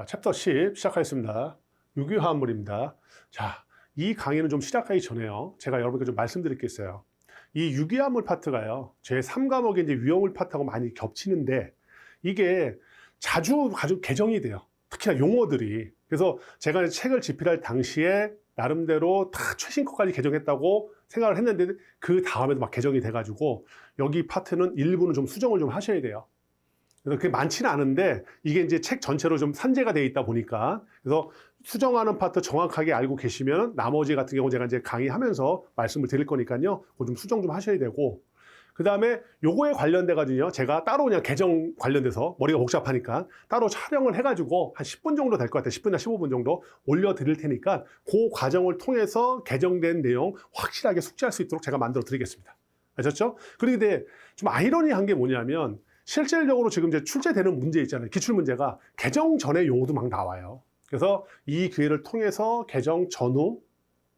자, 챕터 10 시작하겠습니다. 유기화합물입니다. 자, 이 강의는 좀 시작하기 전에요. 제가 여러분께 좀 말씀드릴 게 있어요. 이 유기화합물 파트가요. 제 3과목의 이제 유형물 파트하고 많이 겹치는데 이게 자주 개정이 돼요. 특히나 용어들이. 그래서 제가 책을 집필할 당시에 나름대로 다 최신컷까지 개정했다고 생각을 했는데 그 다음에도 막 개정이 돼가지고 여기 파트는 일부는 좀 수정을 좀 하셔야 돼요. 그래서 그게 많지는 않은데 이게 이제 책 전체로 좀 산재가 되어 있다 보니까 그래서 수정하는 파트 정확하게 알고 계시면 나머지 같은 경우 제가 이제 강의하면서 말씀을 드릴 거니까요. 그거 좀 수정 좀 하셔야 되고 그 다음에 요거에 관련돼 가지고요. 제가 따로 그냥 개정 관련돼서 머리가 복잡하니까 따로 촬영을 해가지고 한 10분 정도 될 것 같아요. 10분이나 15분 정도 올려드릴 테니까 그 과정을 통해서 개정된 내용 확실하게 숙지할 수 있도록 제가 만들어 드리겠습니다. 아셨죠? 그런데 좀 아이러니한 게 뭐냐면 실질적으로 지금 이제 출제되는 문제 있잖아요. 기출문제가 개정 전에 용어도 막 나와요. 그래서 이 기회를 통해서 개정 전후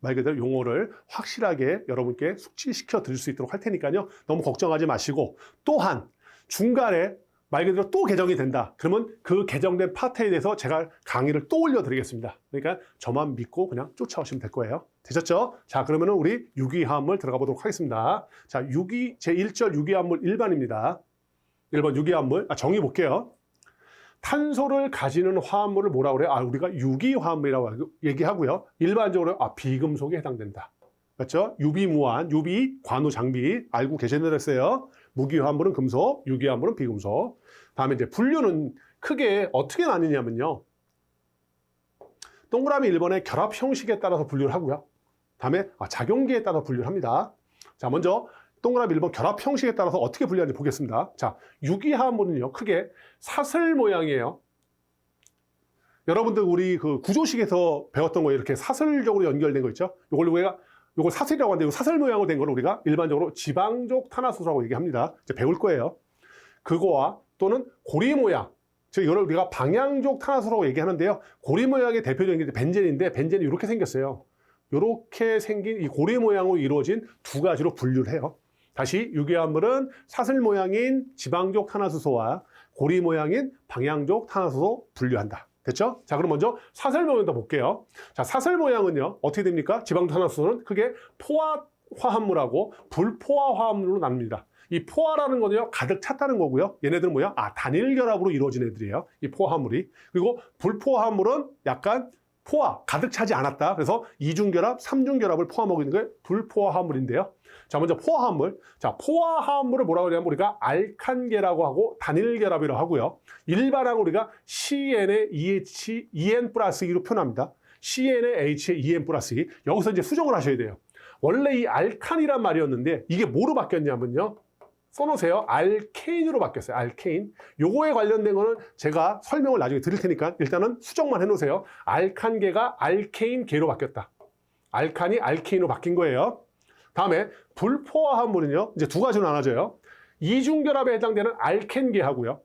말 그대로 용어를 확실하게 여러분께 숙지시켜 드릴 수 있도록 할 테니까요. 너무 걱정하지 마시고 또한 중간에 말 그대로 또 개정이 된다. 그러면 그 개정된 파트에 대해서 제가 강의를 또 올려드리겠습니다. 그러니까 저만 믿고 그냥 쫓아오시면 될 거예요. 되셨죠? 자, 그러면은 우리 유기화합물 들어가 보도록 하겠습니다. 자, 제1절 유기화합물 일반입니다. 1번 유기화합물. 정의 볼게요. 탄소를 가지는 화합물을 뭐라고 그래요? 우리가 유기화합물이라고 얘기하고요. 일반적으로 비금속에 해당된다. 맞죠? 유비무한, 유비, 관우, 장비 알고 계셨어요. 무기화합물은 금속, 유기화합물은 비금속. 다음에 이제 분류는 크게 어떻게 나뉘냐면요. 동그라미 1번의 결합 형식에 따라서 분류를 하고요. 다음에 작용기에 따라서 분류를 합니다. 자, 먼저 동그라미 1번 결합 형식에 따라서 어떻게 분류하는지 보겠습니다. 자, 유기화합물은요, 크게 사슬 모양이에요. 여러분들 우리 그 구조식에서 배웠던 거 이렇게 사슬적으로 연결된 거 있죠? 요걸 사슬이라고 하는데, 요 사슬 모양으로 된 거를 우리가 일반적으로 지방족 탄화수소라고 얘기합니다. 이제 배울 거예요. 그거와 또는 고리 모양. 즉, 이걸 우리가 방향족 탄화수소라고 얘기하는데요. 고리 모양의 대표적인 게 벤젠인데, 벤젠이 이렇게 생겼어요. 이렇게 생긴 이 고리 모양으로 이루어진 두 가지로 분류를 해요. 다시 유기화합물은 사슬 모양인 지방족 탄화수소와 고리 모양인 방향족 탄화수소 분류한다. 됐죠? 자, 그럼 먼저 사슬 모양부터 볼게요. 자, 사슬 모양은요, 어떻게 됩니까? 지방족 탄화수소는 크게 포화 화합물하고 불포화 화합물로 나눕니다. 이 포화라는 거는요, 가득 찼다는 거고요. 얘네들은 뭐야? 단일 결합으로 이루어진 애들이에요. 이 포화 화합물이. 그리고 불포화 화합물은 약간 포화, 가득 차지 않았다. 그래서 이중결합, 삼중결합을 포함하고 있는 게 불포화 화합물인데요. 자, 먼저 포화합물. 자, 포화합물을 뭐라고 하냐면 우리가 알칸계라고 하고 단일결합이라고 하고요. 일반하고 우리가 CN에 EH, EN 플러스 2로 표현합니다. CN에 H에 EN 플러스 2. 여기서 이제 수정을 하셔야 돼요. 원래 이 알칸이란 말이었는데 이게 뭐로 바뀌었냐면요. 써놓으세요. 알케인으로 바뀌었어요. 알케인. 요거에 관련된 거는 제가 설명을 나중에 드릴 테니까 일단은 수정만 해놓으세요. 알칸계가 알케인계로 바뀌었다. 알칸이 알케인으로 바뀐 거예요. 다음에 불포화합물은요. 이제 두 가지로 나눠져요. 이중결합에 해당되는 알켄계하고요.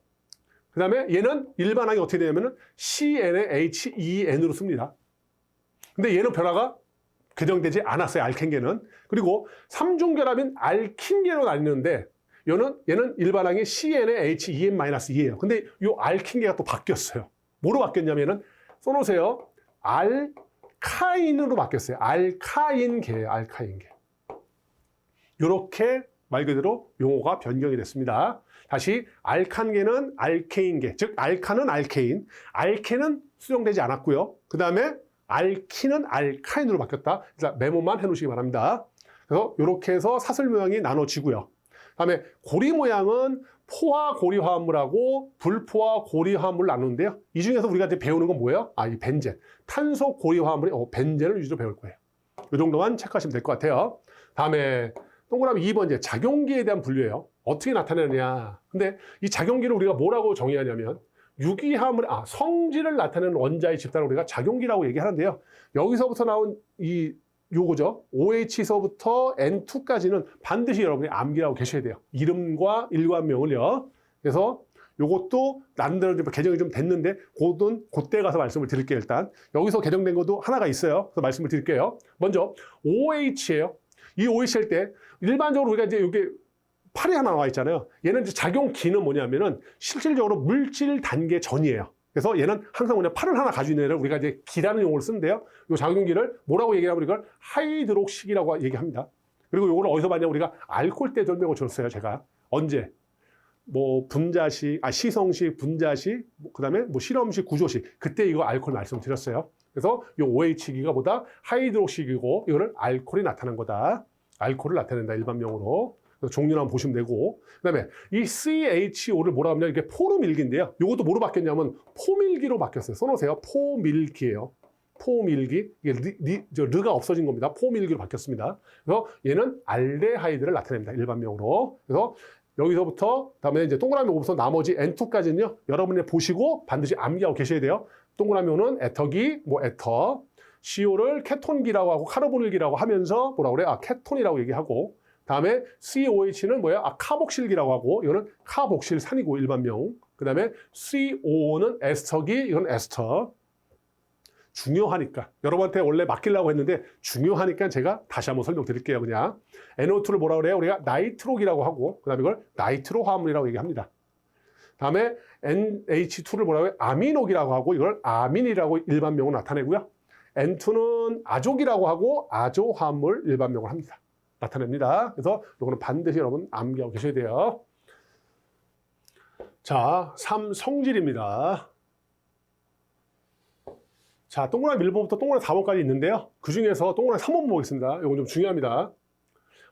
그 다음에 얘는 일반하게 어떻게 되냐면은 CNHEN으로 씁니다. 근데 얘는 변화가 개정되지 않았어요. 알켄계는. 그리고 삼중결합인 알킨계로 나뉘는데 얘는 일반항이 CNHEN-2예요. 근데 이 알킨계가 또 바뀌었어요. 뭐로 바뀌었냐면은 써놓으세요. 알카인으로 바뀌었어요. 알카인계예요. 알카인계. 이렇게 말 그대로 용어가 변경이 됐습니다. 다시 알칸계는 알케인계, 즉 알칸은 알케인, 알케는 수정되지 않았고요. 그 다음에 알킨은 알카인으로 바뀌었다. 그래서 메모만 해놓으시기 바랍니다. 그래서 이렇게 해서 사슬 모양이 나눠지고요. 다음에 고리 모양은 포화 고리 화합물하고 불포화 고리 화합물을 나누는데요. 이 중에서 우리가 이제 배우는 건 뭐예요? 이 벤젠. 탄소 고리 화합물이 벤젠을 위주로 배울 거예요. 이 정도만 체크하시면 될 것 같아요. 다음에 동그라미 2번 이제 작용기에 대한 분류예요. 어떻게 나타내느냐. 근데 이 작용기를 우리가 뭐라고 정의하냐면 유기화합물, 성질을 나타내는 원자의 집단을 우리가 작용기라고 얘기하는데요. 여기서부터 나온 요거죠. OH서부터 N2까지는 반드시 여러분이 암기하고 계셔야 돼요. 이름과 일관명을요. 그래서 요것도 나름대로 개정이 좀 됐는데 그때 가서 말씀을 드릴게요. 일단 여기서 개정된 것도 하나가 있어요. 그래서 말씀을 드릴게요. 먼저 OH예요. 이 OH일 때 일반적으로 우리가 이제 이게 팔이 하나 나와 있잖아요. 얘는 이제 작용기는 뭐냐면은 실질적으로 물질 단계 전이에요. 그래서 얘는 항상 뭐냐, 팔을 하나 가지고 있는 애를 우리가 이제 기라는 용어를 쓰는데요. 이 작용기를 뭐라고 얘기하면 이걸 하이드록식이라고 얘기합니다. 그리고 이걸 어디서 봤냐, 우리가 알코올 때 설명을 줬어요, 제가. 언제? 뭐 분자식, 시성식, 분자식, 그다음에 뭐 실험식, 구조식. 그때 이거 알코올 말씀드렸어요. 그래서 이 OH기가 보다 하이드록식이고 이거를 알코올이 나타난 거다. 알코올을 나타낸다, 일반명으로. 종류를 한번 보시면 되고. 그다음에 이 CHO를 뭐라고 하면 이게 포르밀기인데요. 이것도 뭐로 바뀌었냐면 포밀기로 바뀌었어요. 써놓으세요. 포밀기예요. 포밀기. 이게 르가 없어진 겁니다. 포밀기로 바뀌었습니다. 그래서 얘는 알데하이드를 나타냅니다, 일반명으로. 그래서 여기서부터 다음에 이제 동그라미 5부터 나머지 N2까지는요, 여러분이 보시고 반드시 암기하고 계셔야 돼요. 동그라미 5는 에터기, 뭐 에터, CO를 케톤기라고 하고 카르보닐기라고 하면서 뭐라고 그래? 케톤이라고 얘기하고, 다음에 COH는 뭐야? 카복실기라고 하고, 이거는 카복실산이고, 일반명. 그 다음에 CO는 에스터기, 이건 에스터. 중요하니까. 여러분한테 원래 맡기려고 했는데 중요하니까 제가 다시 한번 설명드릴게요, 그냥. NO2를 뭐라고 그래요? 우리가 나이트록이라고 하고, 그 다음에 이걸 나이트로 화합물이라고 얘기합니다. 다음에 NH2를 뭐라고 해요? 아미녹이라고 하고, 이걸 아민이라고 일반명으로 나타내고요. N2는 아족이라고 하고, 아조 화합물 일반명을 합니다. 나타냅니다. 그래서 이거는 반드시 여러분 암기하고 계셔야 돼요. 자, 3 성질입니다. 자, 동그라미 1번부터 동그라미 4번까지 있는데요. 그 중에서 동그라미 3번 보겠습니다. 이건 좀 중요합니다.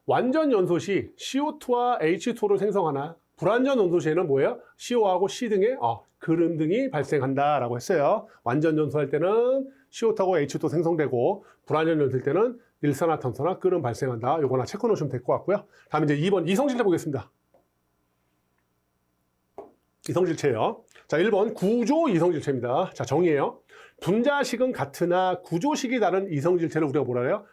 완전 연소 시 CO2와 H2를 생성하나 불완전 연소 시에는 뭐예요? CO하고 C 등의 그름 등이 발생한다라고 했어요. 완전 연소할 때는 CO2하고 H2 생성되고 불완전 연소일 때는 일산화탄소나 끓음 발생한다. 요거나 체크 놓으시면 될 것 같고요. 다음에 이제 2번 이성질체 보겠습니다. 이성질체예요. 자, 1번 구조 이성질체입니다. 자, 정의예요. 분자식은 같으나 구조식이 다른 이성질체를 우리가 뭐라 해요?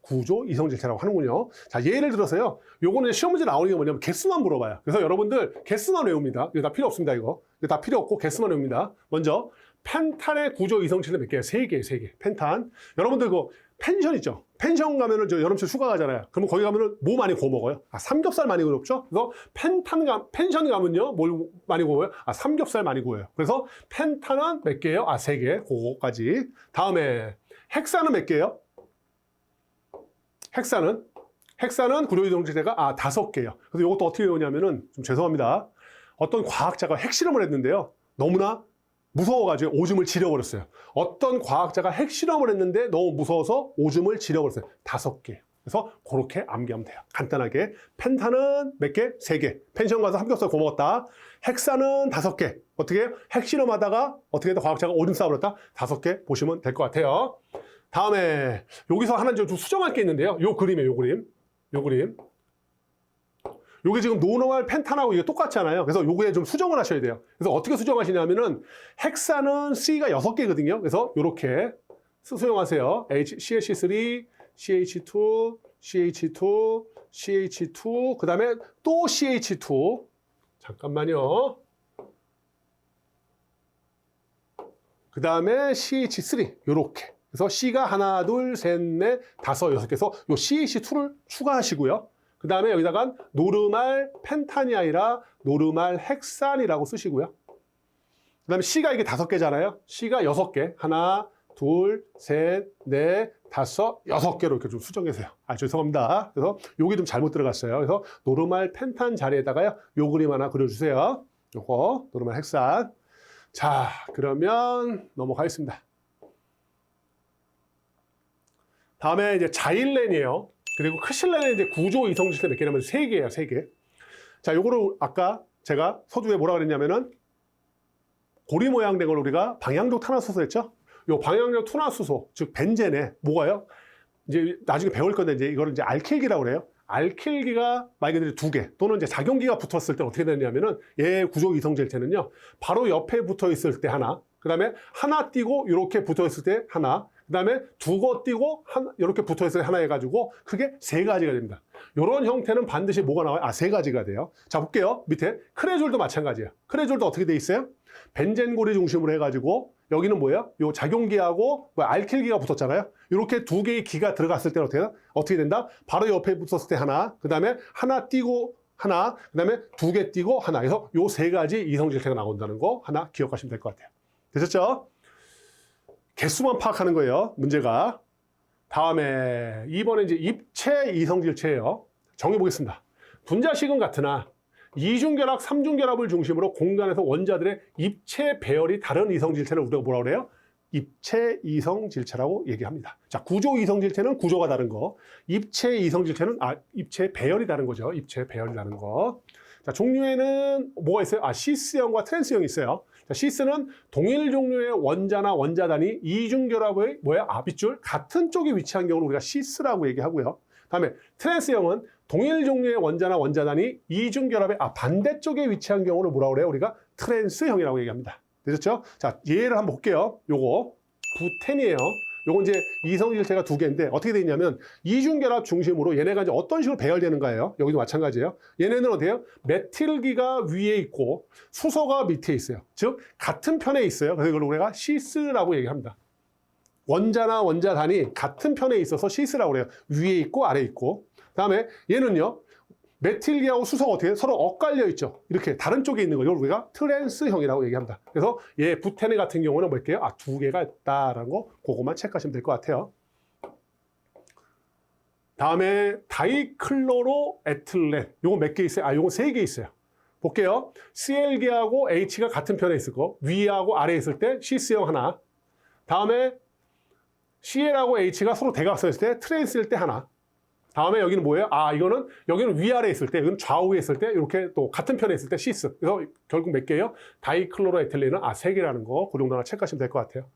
구조 이성질체라고 하는군요. 자, 예를 들어서요. 요거는 시험 문제 나오는 게 뭐냐면 개수만 물어봐요. 그래서 여러분들 개수만 외웁니다. 이거 다 필요 없습니다, 이거. 이거 다 필요 없고 개수만 외웁니다. 먼저 펜탄의 구조 이성질체 몇 개예요? 3개, 3개. 펜탄. 여러분들 그 펜션 있죠? 펜션 가면은 저 여름철 휴가 가잖아요. 그러면 거기 가면은 뭐 많이 구워 먹어요? 삼겹살 많이 구웠죠? 그래서 펜션 가면요, 뭘 많이 구워요? 삼겹살 많이 구워요. 그래서 펜탄은 몇 개예요? 3개. 그거까지. 다음에 헥사는 몇 개예요? 헥사는 구조이성질체가 5개예요. 그래서 이것도 어떻게 외우냐면은 좀 죄송합니다. 어떤 과학자가 핵실험을 했는데요. 너무나 무서워가지고 오줌을 지려버렸어요. 어떤 과학자가 핵실험을 했는데 너무 무서워서 오줌을 지려버렸어요. 5개. 그래서 그렇게 암기하면 돼요. 간단하게. 펜탄은 몇 개? 3개. 펜션 가서 삼겹살 구워 먹었다. 헥사는 5개. 어떻게 해요? 핵실험하다가 어떻게 해서 과학자가 오줌 싸버렸다. 5개 보시면 될 것 같아요. 다음에 여기서 하나 좀 수정할 게 있는데요. 요 그림이에요, 요 그림. 요게 지금 노멀 펜탄하고 이게 똑같잖아요. 그래서 요거에 좀 수정을 하셔야 돼요. 그래서 어떻게 수정하시냐면은 헥사는 C가 6개거든요. 그래서 요렇게 수정하세요. CH3, CH2, CH2, CH2, 그 다음에 또 CH2. 잠깐만요. 그 다음에 CH3. 요렇게. 그래서 C가 하나, 둘, 셋, 넷, 다섯, 6개에서 요 CH2를 추가하시고요. 그 다음에 여기다가 노르말 펜탄이 아니라 노르말 헥산이라고 쓰시고요. 그 다음에 C가 이게 5개잖아요. C가 6개. 하나, 둘, 셋, 넷, 다섯, 6개로 이렇게 좀 수정해서요. 죄송합니다. 그래서 요게 좀 잘못 들어갔어요. 그래서 노르말 펜탄 자리에다가요. 요 그림 하나 그려주세요. 요거 노르말 헥산. 자, 그러면 넘어가겠습니다. 다음에 이제 자일렌이에요. 그리고 크실렌은 이제 구조 이성질체 몇 개냐면 3개예요, 3개. 자, 요거를 아까 제가 서두에 뭐라 그랬냐면은 고리 모양 된 걸 우리가 방향적 탄화수소 했죠? 요 방향적 탄화수소, 즉 벤젠에 뭐가요? 이제 나중에 배울 건데 이제 이거를 이제 알킬기라고 그래요. 알킬기가 말 그대로 2개 또는 이제 작용기가 붙었을 때 어떻게 되냐면은 얘 구조 이성질체는요. 바로 옆에 붙어 있을 때 하나, 그다음에 하나 띄고 이렇게 붙어 있을 때 하나, 그 다음에 2거 띄고 이렇게 붙어있어요. 하나 해가지고 그게 3가지가 됩니다. 이런 형태는 반드시 뭐가 나와요? 3가지가 돼요. 자, 볼게요. 밑에 크레졸도 마찬가지예요. 크레졸도 어떻게 돼 있어요? 벤젠고리 중심으로 해가지고 여기는 뭐예요? 요 작용기하고 알킬기가 붙었잖아요. 이렇게 2개의 기가 들어갔을 때는 어떻게 된다? 바로 옆에 붙었을 때 하나, 그 다음에 하나 띄고 하나, 그 다음에 2개 띄고 하나. 그래서 요 3가지 이성질체가 나온다는 거 하나 기억하시면 될 것 같아요. 되셨죠? 개수만 파악하는 거예요, 문제가. 다음에 2번에 이제 입체 이성질체예요. 정해 보겠습니다. 분자식은 같으나 이중결합, 삼중결합을 중심으로 공간에서 원자들의 입체 배열이 다른 이성질체를 우리가 뭐라고 그래요? 입체 이성질체라고 얘기합니다. 자, 구조 이성질체는 구조가 다른 거. 입체 이성질체는 입체 배열이 다른 거죠. 입체 배열이 다른 거. 자, 종류에는 뭐가 있어요? 시스형과 트랜스형이 있어요. 자, 시스는 동일 종류의 원자나 원자단이 이중결합의 밑줄 같은 쪽에 위치한 경우를 우리가 시스라고 얘기하고요. 다음에 트랜스형은 동일 종류의 원자나 원자단이 이중결합의 반대쪽에 위치한 경우를 뭐라고 그래요? 우리가 트랜스형이라고 얘기합니다. 되셨죠? 자, 예를 한번 볼게요. 요거 부텐이에요. 요건 이제 이성질체가 두 개인데 어떻게 돼 있냐면 이중결합 중심으로 얘네가 이제 어떤 식으로 배열되는 거예요? 여기도 마찬가지예요. 얘네는 어때요? 메틸기가 위에 있고 수소가 밑에 있어요. 즉 같은 편에 있어요. 그래서 이걸 우리가 시스라고 얘기합니다. 원자나 원자단이 같은 편에 있어서 시스라고 그래요. 위에 있고 아래에 있고. 다음에 얘는요. 메틸기하고 수소가 어떻게 해요? 서로 엇갈려 있죠. 이렇게 다른 쪽에 있는 거 이걸 우리가 트랜스형이라고 얘기합니다. 그래서 얘 부테네 같은 경우는 뭘게요? 두 개가 있다라는 거 그거만 체크하시면 될 것 같아요. 다음에 다이클로로 에틸렌. 요거 몇 개 있어요? 요거 3개 있어요. 볼게요. CL계하고 H가 같은 편에 있을 거. 위하고 아래에 있을 때 시스형 하나. 다음에 CL하고 H가 서로 대각선에 있을 때 트랜스일 때 하나. 다음에 여기는 뭐예요? 이거는 여기는 위아래에 있을 때, 여기는 좌우에 있을 때, 이렇게 또 같은 편에 있을 때 시스. 그래서 결국 몇 개예요? 다이클로로에틸렌은 3개라는 거, 그 정도 하나 체크하시면 될 것 같아요.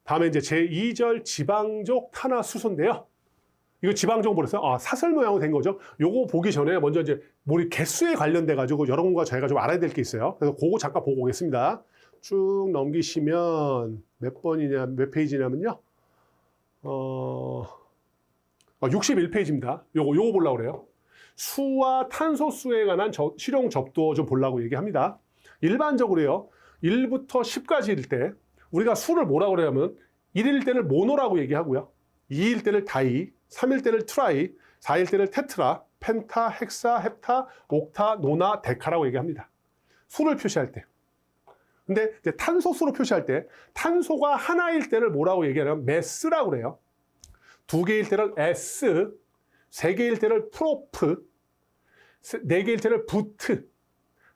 다음에 이제 제2절 지방족 탄화수소인데요. 이거 지방족 뭐랬어요? 사슬 모양으로 된 거죠. 요거 보기 전에 먼저 이제 우리 개수에 관련돼 가지고 여러분과 저희가 좀 알아야 될 게 있어요. 그래서 그거 잠깐 보고 오겠습니다. 쭉 넘기시면 몇 번이냐, 몇 페이지냐면요. 61페이지입니다. 요거 보려고 그래요. 수와 탄소수에 관한 실용 접도 좀 보려고 얘기합니다. 일반적으로요. 1부터 10까지일 때 우리가 수를 뭐라고 그러냐면 1일 때를 모노라고 얘기하고요. 2일 때를 다이, 3일 때를 트라이, 4일 때를 테트라, 펜타, 헥사, 헵타, 옥타, 노나, 데카라고 얘기합니다. 수를 표시할 때. 근데 이제 탄소수로 표시할 때 탄소가 하나일 때를 뭐라고 얘기하냐면 메스라고 그래요. 2개일 때를 S, 3개일 때를 프로프, 4개일 때를 부트,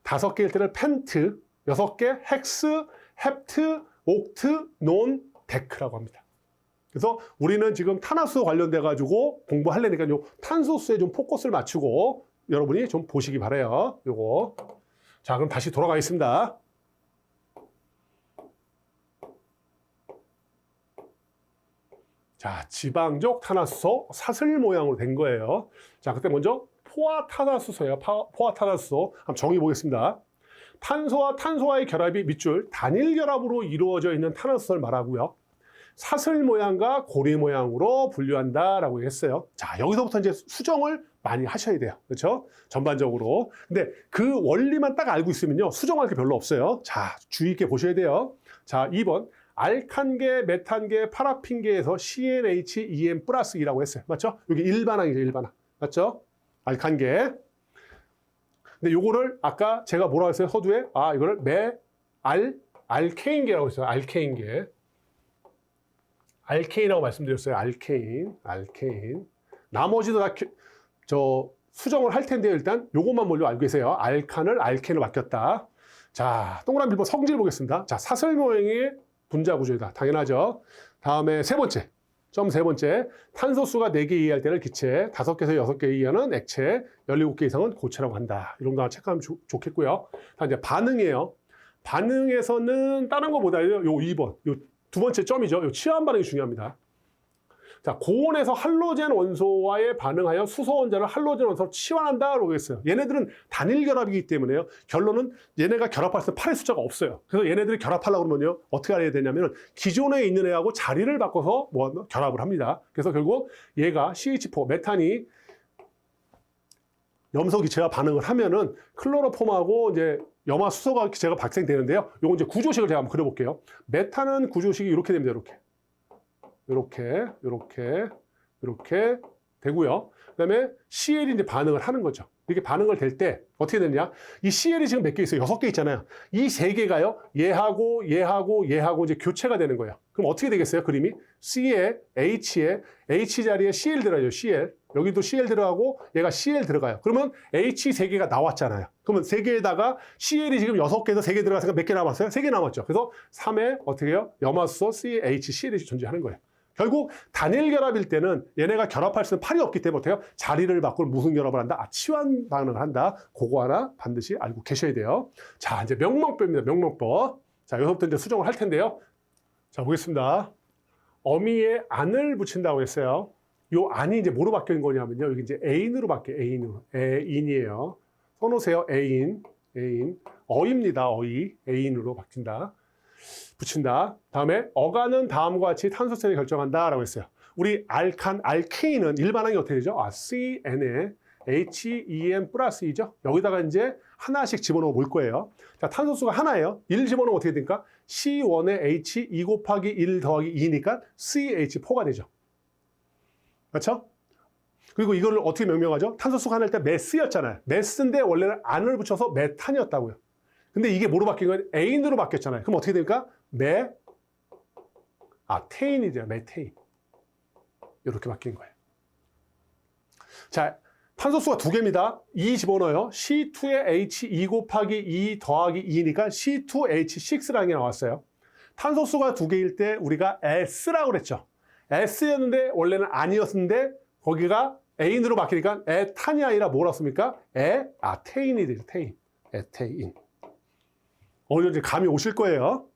5개일 때를 펜트, 6개 헥스, 헵트, 옥트, 논, 데크라고 합니다. 그래서 우리는 지금 탄화수 관련돼 가지고 공부하려니까 요 탄소수에 좀 포커스를 맞추고 여러분이 좀 보시기 바라요. 요거. 자, 그럼 다시 돌아가겠습니다. 자, 지방족 탄화수소 사슬 모양으로 된 거예요. 자, 그때 먼저 포화탄화수소예요. 포화탄화수소 한번 정의 보겠습니다. 탄소와 탄소와의 결합이 밑줄 단일 결합으로 이루어져 있는 탄화수소를 말하고요. 사슬 모양과 고리 모양으로 분류한다라고 했어요. 자, 여기서부터 이제 수정을 많이 하셔야 돼요. 그렇죠? 전반적으로. 근데 그 원리만 딱 알고 있으면요. 수정할 게 별로 없어요. 자, 주의 있게 보셔야 돼요. 자, 2번. 알칸계, 메탄계, 파라핀계에서 CnH2n 플러스 2라고 했어요. 맞죠? 여기 일반항이죠, 일반항. 맞죠? 알칸계. 근데 요거를 아까 제가 뭐라고 했어요? 서두에? 이거를 알케인계라고 했어요. 알케인계. 알케인이라고 말씀드렸어요. 알케인. 나머지도 다 수정을 할 텐데요. 일단 요것만 먼저 알고 계세요. 알칸을 알케인으로 바뀌었다. 자, 동그라미 1번 성질 보겠습니다. 자, 사슬 모양의 분자 구조이다. 당연하죠. 다음에 세 번째. 탄소수가 4개 이하일 때를 기체, 5개에서 6개 이하는 액체, 17개 이상은 고체라고 한다. 이런 거 체크하면 좋겠고요. 다음 이제 반응이에요. 반응에서는 다른 거보다요. 요 2번. 요 두 번째 점이죠. 요 치환 반응이 중요합니다. 자, 고온에서 할로젠 원소와의 반응하여 수소 원자를 할로젠 원소로 치환한다라고 했어요. 얘네들은 단일 결합이기 때문에요. 결론은 얘네가 결합할 때 8의 숫자가 없어요. 그래서 얘네들이 결합하려고 그러면요. 어떻게 해야 되냐면 기존에 있는 애하고 자리를 바꿔서 결합을 합니다. 그래서 결국 얘가 CH4, 메탄이 염소 기체와 반응을 하면은 클로로폼하고 이제 염화수소가 기체가 발생되는데요. 요거 이제 구조식을 제가 한번 그려볼게요. 메탄은 구조식이 이렇게 됩니다. 이렇게 되고요. 그다음에 CL이 이제 반응을 하는 거죠. 이렇게 반응을 될 때 어떻게 되느냐? 이 CL이 지금 몇 개 있어요? 6개 있잖아요. 이 3개가요. 얘하고 이제 교체가 되는 거예요. 그럼 어떻게 되겠어요? 그림이 C에 H 자리에 CL 들어가요. CL. 여기도 CL 들어가고 얘가 CL 들어가요. 그러면 H 3개가 나왔잖아요. 그러면 3개에다가 CL이 지금 6개에서 3개 들어가서 몇 개 남았어요? 3개 남았죠. 그래서 3에 어떻게 해요? 염화수소 CHCL이 존재하는 거예요. 결국 단일 결합일 때는 얘네가 결합할 수 있는 팔이 없기 때문에 어때요? 자리를 바꾸고 무슨 결합을 한다? 치환 반응을 한다. 그거 하나 반드시 알고 계셔야 돼요. 자, 이제 명명법입니다. 명명법. 자, 여기서부터 이제 수정을 할 텐데요. 자, 보겠습니다. 어미에 안을 붙인다고 했어요. 요 안이 이제 뭐로 바뀐 거냐면요. 여기 이제 애인으로 바뀌어요. 애인으로. 애인이에요. 써놓으세요. 애인. 어입니다. 어이. 애인으로 바뀐다. 붙인다. 다음에 어가는 다음과 같이 탄소성을 결정한다라고 했어요. 우리 알케인은 일반항이 어떻게 되죠? CN에 HEN 플러스 2죠. 여기다가 이제 하나씩 집어넣어 볼 거예요. 자, 탄소수가 하나예요. 1 집어넣으면 어떻게 됩니까? C1에 H 2 곱하기 1 더하기 2니까 CH4가 되죠. 그렇죠? 그리고 이걸 어떻게 명명하죠? 탄소수가 하나일 때 메스였잖아요. 메스인데 원래는 안을 붙여서 메탄이었다고요. 근데 이게 뭐로 바뀐 거예요? 애인으로 바뀌었잖아요. 그럼 어떻게 됩니까? 테인이죠. 메테인. 이렇게 바뀐 거예요. 자, 탄소수가 2개입니다. 2 집어넣어요. C2에 H 2 곱하기 2 더하기 2니까 C2H6라는 게 나왔어요. 탄소수가 2개일 때 우리가 S라고 그랬죠. S였는데 원래는 아니었는데 거기가 애인으로 바뀌니까 에탄이 아니라 뭐라고 씁니까? 테인이 되죠. 테인. 에테인. 어느 정도 감이 오실 거예요.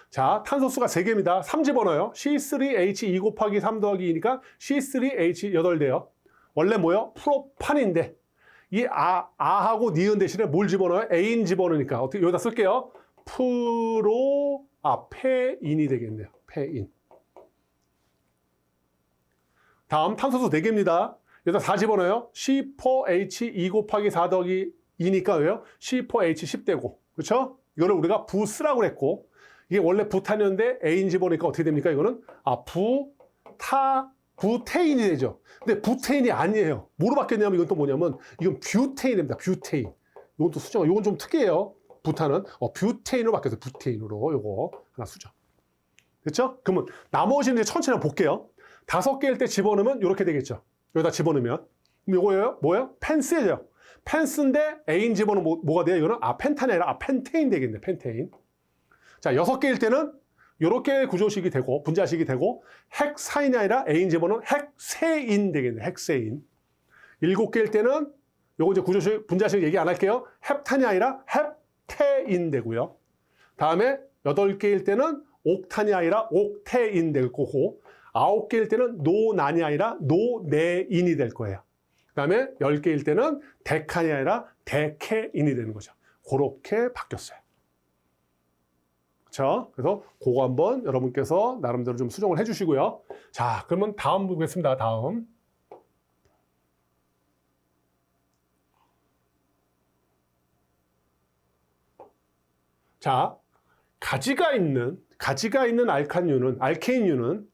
자, 탄소수가 3개입니다. 3 집어넣어요. C3H 2 곱하기 3 더하기 2니까 C3H 8대요. 원래 뭐요? 프로판인데 이 아하고 니은 대신에 뭘 집어넣어요? 애인 집어넣으니까 어떻게 여기다 쓸게요. 페인이 되겠네요. 페인. 다음 탄소수 4개입니다. 여기다 4 집어넣어요. C4H 2 곱하기 4 더하기 2니까 왜요? C4H 10대고. 그렇죠? 이거를 우리가 부스라고 그랬고 이게 원래 부탄이었는데 애인 집어넣으니까 어떻게 됩니까? 이거는 부테인이 되죠. 근데 부테인이 아니에요. 뭐로 바뀌었냐면 이건 또 뭐냐면 이건 뷰테인입니다. 뷰테인. 이건 또 수정. 이건 좀 특이해요. 부탄은 뷰테인으로 바뀌었어요. 뷰테인으로. 요거 하나 수정. 됐죠? 그러면 나머지는 이제 천천히 한번 볼게요. 5개일 때 집어넣으면 이렇게 되겠죠. 여기다 집어넣으면. 그럼 요거예요? 뭐예요? 펜스예요. 펜스인데 애인 집어넣으면 뭐가 돼요? 이거는 펜탄이 아니라 펜테인 되겠네. 펜테인. 자, 6개일 때는 이렇게 구조식이 되고 분자식이 되고 헥사인이 아니라 애인 집어넣으면 헥세인 되겠네. 헥세인. 7개일 때는 요거 이제 구조식 분자식 얘기 안 할게요. 헵탄이 아니라 헵테인 되고요. 다음에 8개일 때는 옥탄이 아니라 옥테인 될 거고 9개일 때는 노난이 아니라 노네인이 될 거예요. 그 다음에 10개일 때는 데칸이 아니라 데케인이 되는 거죠. 그렇게 바뀌었어요. 그렇죠? 그래서 그거 한번 여러분께서 나름대로 좀 수정을 해주시고요. 자, 그러면 다음 보겠습니다. 다음. 자, 가지가 있는 알케인유는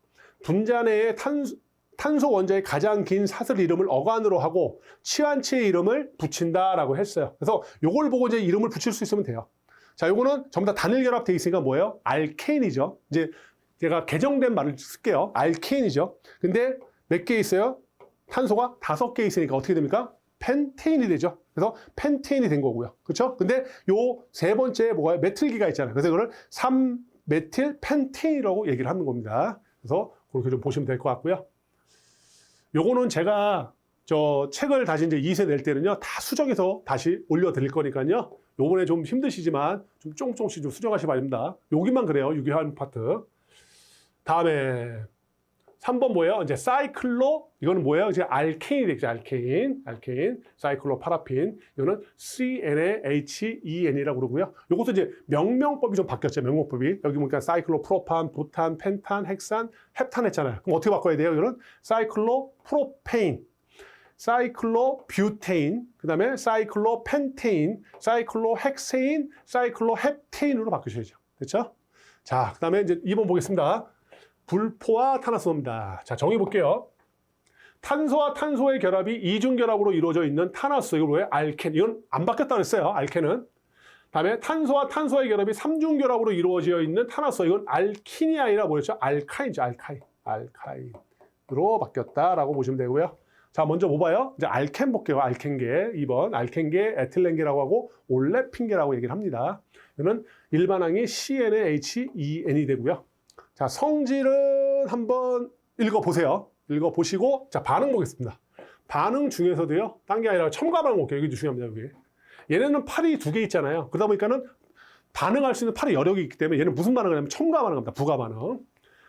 분자 내에 탄소 원자의 가장 긴 사슬 이름을 어간으로 하고 치환체의 이름을 붙인다라고 했어요. 그래서 요걸 보고 이제 이름을 붙일 수 있으면 돼요. 자, 요거는 전부 다 단일 결합되어 있으니까 뭐예요? 알케인이죠. 이제 제가 개정된 말을 쓸게요. 알케인이죠. 근데 몇 개 있어요? 탄소가 5개 있으니까 어떻게 됩니까? 펜테인이 되죠. 그래서 펜테인이 된 거고요. 그렇죠? 근데 요 세 번째에 뭐가 메틸기가 있잖아요. 그래서 이거를 3메틸 펜테인이라고 얘기를 하는 겁니다. 그래서 그렇게 좀 보시면 될 것 같고요. 요거는 제가 저 책을 다시 이제 2세 낼 때는요, 다 수정해서 다시 올려드릴 거니까요. 요번에 좀 힘드시지만 좀 조금씩 좀 수정하시기 바랍니다. 여기만 그래요. 유기화학 파트. 다음에 3번 뭐예요? 이제 사이클로, 이거는 뭐예요? 이제 알케인이 되겠죠. 알케인, 사이클로 파라핀. 이거는 CNAHEN이라고 그러고요. 이것도 이제 명명법이 좀 바뀌었죠. 명명법이. 여기 보니까 사이클로 프로판, 부탄, 펜탄, 헥산, 헵탄 했잖아요. 그럼 어떻게 바꿔야 돼요? 이거는 사이클로 프로페인, 사이클로 뷰테인, 그 다음에 사이클로 펜테인, 사이클로 헥세인, 사이클로 헵테인으로 바꾸셔야죠. 됐죠? 자, 그 다음에 이제 2번 보겠습니다. 불포화 탄화수소입니다. 자, 정의 볼게요. 탄소와 탄소의 결합이 이중결합으로 이루어져 있는 탄화수, 이거 뭐예요? 알켄. 이건 안 바뀌었다고 했어요. 알켄은. 다음에 탄소와 탄소의 결합이 삼중결합으로 이루어져 있는 탄화수, 이건 알킨이 아니라 뭐였죠? 알카인이죠. 알카인으로 바뀌었다라고 보시면 되고요. 자, 먼저 뭐 봐요? 이제 알켄 볼게요. 알켄계. 2번 알켄계, 에틸렌계라고 하고 올레핀계라고 얘기를 합니다. 이거는 일반항이 CnHEN이 되고요. 자, 성질은 한번 읽어보세요. 읽어보시고, 자, 반응 보겠습니다. 반응 중에서도요, 딴 게 아니라 첨가 반응 볼게요. 여기 중요합니다, 여기. 얘네는 팔이 2개 있잖아요. 그러다 보니까는 반응할 수 있는 팔이 여러 개 있기 때문에 얘는 무슨 반응을 하냐면 첨가 반응을 합니다. 부가 반응.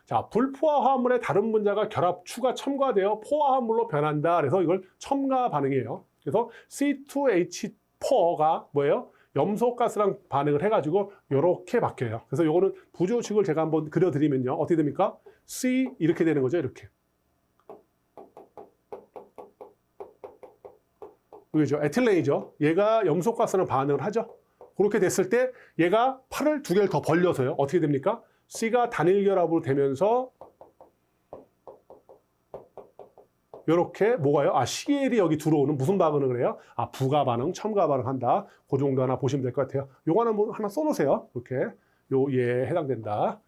자, 불포화 화합물의 다른 분자가 결합, 추가, 첨가되어 포화 화합물로 변한다. 그래서 이걸 첨가 반응이에요. 그래서 C2H4가 뭐예요? 염소가스랑 반응을 해가지고 이렇게 바뀌어요. 그래서 이거는 부조식을 제가 한번 그려드리면요. 어떻게 됩니까? C 이렇게 되는 거죠. 이렇게. 여기죠. 에틸렌이죠. 얘가 염소가스랑 반응을 하죠. 그렇게 됐을 때 얘가 팔을 2개를 더 벌려서요. 어떻게 됩니까? C가 단일결합으로 되면서 이렇게 뭐가요? CL이 여기 들어오는 무슨 반응을 해요? 부가 반응, 첨가 반응 한다. 그 정도 하나 보시면 될 것 같아요. 요거는 뭐 하나 써놓으세요. 이렇게. 얘에 해당된다.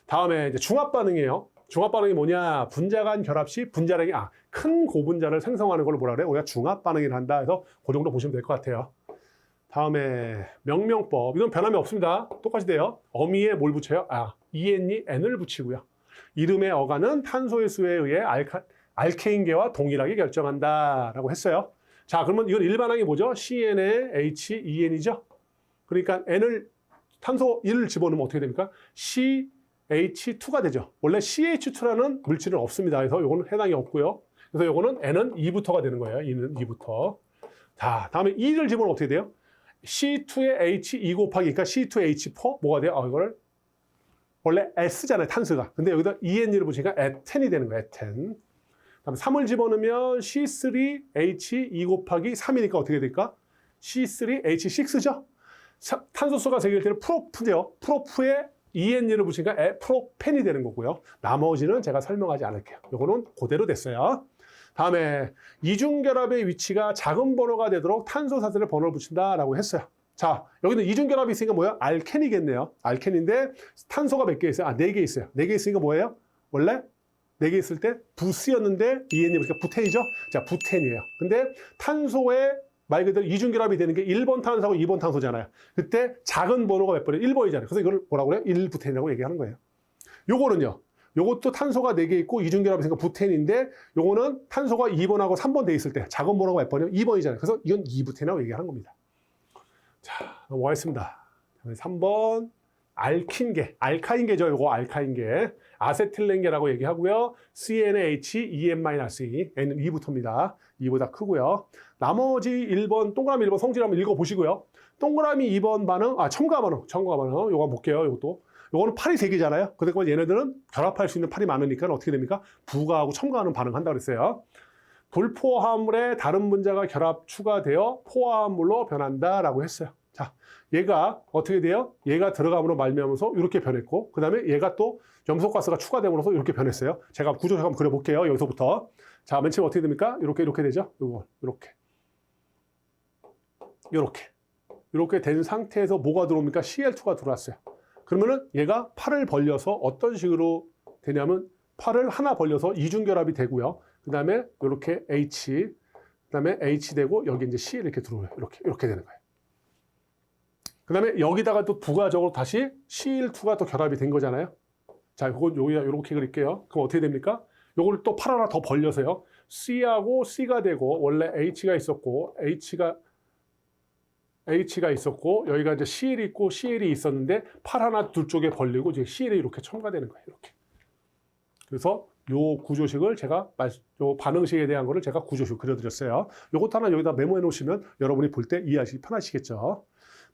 다음에 이제 중합 반응이에요. 중합 반응이 뭐냐? 분자 간 결합 시 분자량이 큰 고분자를 생성하는 걸 뭐라 그래요? 우리가 중합 반응을 한다 해서 그 정도 보시면 될 것 같아요. 다음에 명명법. 이건 변함이 없습니다. 똑같이 돼요. 어미에 뭘 붙여요? EN이 N을 붙이고요. 이름의 어간은 탄소의 수에 의해 알케인계와 동일하게 결정한다라고 했어요. 자, 그러면 이건 일반항이 뭐죠? CnHEN이죠? 그러니까 N을 탄소 1을 집어넣으면 어떻게 됩니까? CH2가 되죠. 원래 CH2라는 물질은 없습니다. 그래서 이거는 해당이 없고요. 그래서 이거는 N은 2부터가 되는 거예요. 2는 2부터. 자, 다음에 2를 집어넣으면 어떻게 돼요? C2의 H 2 곱하기, 그러니까 C2H4 뭐가 돼요? 이거를 원래 S잖아요, 탄수가. 근데 여기다 EN을 붙이니까 에텐이 되는 거예요, 에텐. 다음에 3을 집어넣으면 C3H 2 곱하기 3이니까 어떻게 될까? C3H6죠? 탄소수가 3개일 때는 프로프죠. 프로프에 EN을 붙이니까 프로펜이 되는 거고요. 나머지는 제가 설명하지 않을게요. 이거는 그대로 됐어요. 다음에 이중결합의 위치가 작은 번호가 되도록 탄소사슬에 번호를 붙인다라고 했어요. 자, 여기는 이중결합이 있으니까 뭐예요? 알켄이겠네요. 알켄인데 탄소가 몇 개 있어요? 4개 있어요. 4개 있으니까 뭐예요? 원래 4개 있을 때 부스였는데 EN이 그러니까 부텐이죠? 자, 부텐이에요. 근데 탄소에 말 그대로 이중결합이 되는 게 1번 탄소하고 2번 탄소잖아요. 그때 작은 번호가 몇 번이에요? 1번이잖아요. 그래서 이걸 뭐라고 그래요? 1부텐이라고 얘기하는 거예요. 요거는요. 요것도 탄소가 4개 있고 이중결합이 있으니까 부텐인데 요거는 탄소가 2번하고 3번 돼 있을 때 작은 번호가 몇 번이에요? 2번이잖아요. 그래서 이건 2부텐이라고 얘기하는 겁니다. 자, 넘어가겠습니다. 3번 알킨계, 알카인계죠. 요거 알카인계. 아세틸렌계라고 얘기하고요. CnHEN-E, N은 2부터입니다. 2보다 크고요. 나머지 1번, 동그라미 1번 성질 한번 읽어보시고요. 동그라미 2번 반응, 첨가 반응. 요거 볼게요. 요것도. 요거는 팔이 3개잖아요. 그러니까 얘네들은 결합할 수 있는 팔이 많으니까 어떻게 됩니까? 부가하고 첨가하는 반응한다 그랬어요. 불포화합물에 다른 분자가 결합 추가되어 포화합물로 변한다라고 했어요. 자, 얘가 어떻게 돼요? 얘가 들어감으로 말미암아서 이렇게 변했고, 그 다음에 얘가 또 염소가스가 추가됨으로써 이렇게 변했어요. 제가 구조 한번 그려볼게요. 여기서부터. 자, 맨 처음 어떻게 됩니까? 이렇게 되죠? 이렇게 된 상태에서 뭐가 들어옵니까? CL2가 들어왔어요. 그러면은 얘가 팔을 벌려서 어떤 식으로 되냐면 팔을 하나 벌려서 이중결합이 되고요. 그 다음에 이렇게 H, 그 다음에 H 되고 여기 이제 C 이렇게 들어오요. 이렇게 되는 거예요. 그 다음에 여기다가 또 부가적으로 다시 CL2가 또 결합이 된 거잖아요. 자, 이건 여기다 이렇게 그릴게요. 그럼 어떻게 됩니까? 요걸 또 팔 하나 더 벌려서요. C하고 C가 되고 원래 H가 있었고 H가 있었고 여기가 이제 CL이 있고 CL이 있었는데 팔 하나 둘 쪽에 벌리고 이제 CL이 이렇게 첨가되는 거예요. 이렇게. 그래서 요 구조식을 제가 요 반응식에 대한 거를 제가 구조식 그려드렸어요. 요것도 하나 여기다 메모해 놓으시면 여러분이 볼 때 이해하시기 편하시겠죠.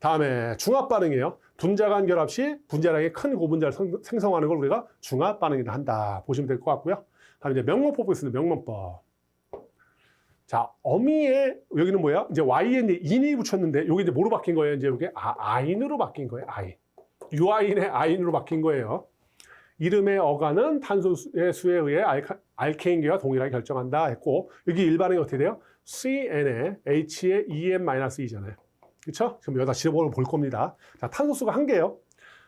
다음에 중합 반응이에요. 분자 간 결합 시 분자량이 큰 고분자를 생성하는 걸 우리가 중합 반응이라 한다 보시면 될 것 같고요. 다음에 이제 명문법 보겠습니다. 명문법. 자, 어미에 여기는 뭐야? 이제 Y에 인이 붙였는데 여기 이제 뭐로 바뀐 거예요? 이제 이게 아인으로 바뀐 거예요. 아인. 유아인의 아인으로 바뀐 거예요. 이름의 어간은 탄소의 수에 의해 알케인계와 동일하게 결정한다 했고, 여기 일반행이 어떻게 돼요? CN에 H에 EN-E잖아요. 그렇죠? 지금 여기다 지워볼 볼 겁니다. 자, 탄소수가 한 개예요.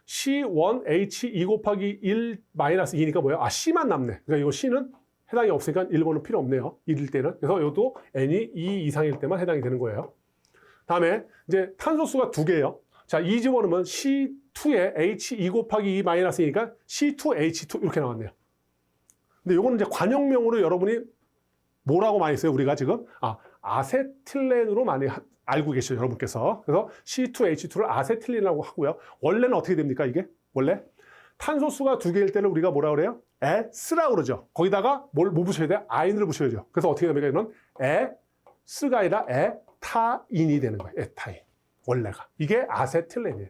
C1H2 곱하기 1-2니까 뭐예요? 아, C만 남네. 그러니까 이거 C는 해당이 없으니까 1번은 필요 없네요. 1일 때는. 그래서 이것도 N이 2 이상일 때만 해당이 되는 거예요. 다음에 이제 탄소수가 두 개예요. 자, 이 집어넣으면 C2에 H2 곱하기 2-2니까 C2H2 이렇게 나왔네요. 근데 이거는 이제 관용명으로 여러분이 뭐라고 많이 써요? 우리가 지금 아세틸렌으로 많이 알고 계셔요, 여러분께서. 그래서 C2H2를 아세틸렌이라고 하고요. 원래는 어떻게 됩니까, 이게? 원래 탄소수가 두 개일 때는 우리가 뭐라 그래요? 에스라고 그러죠. 거기다가 뭐 붙여야 돼요? 아인을 붙여야죠. 그래서 어떻게 됩니까? 이건 에스가 아니라 에타인이 되는 거예요. 에타인. 원래가. 이게 아세틸렌이에요.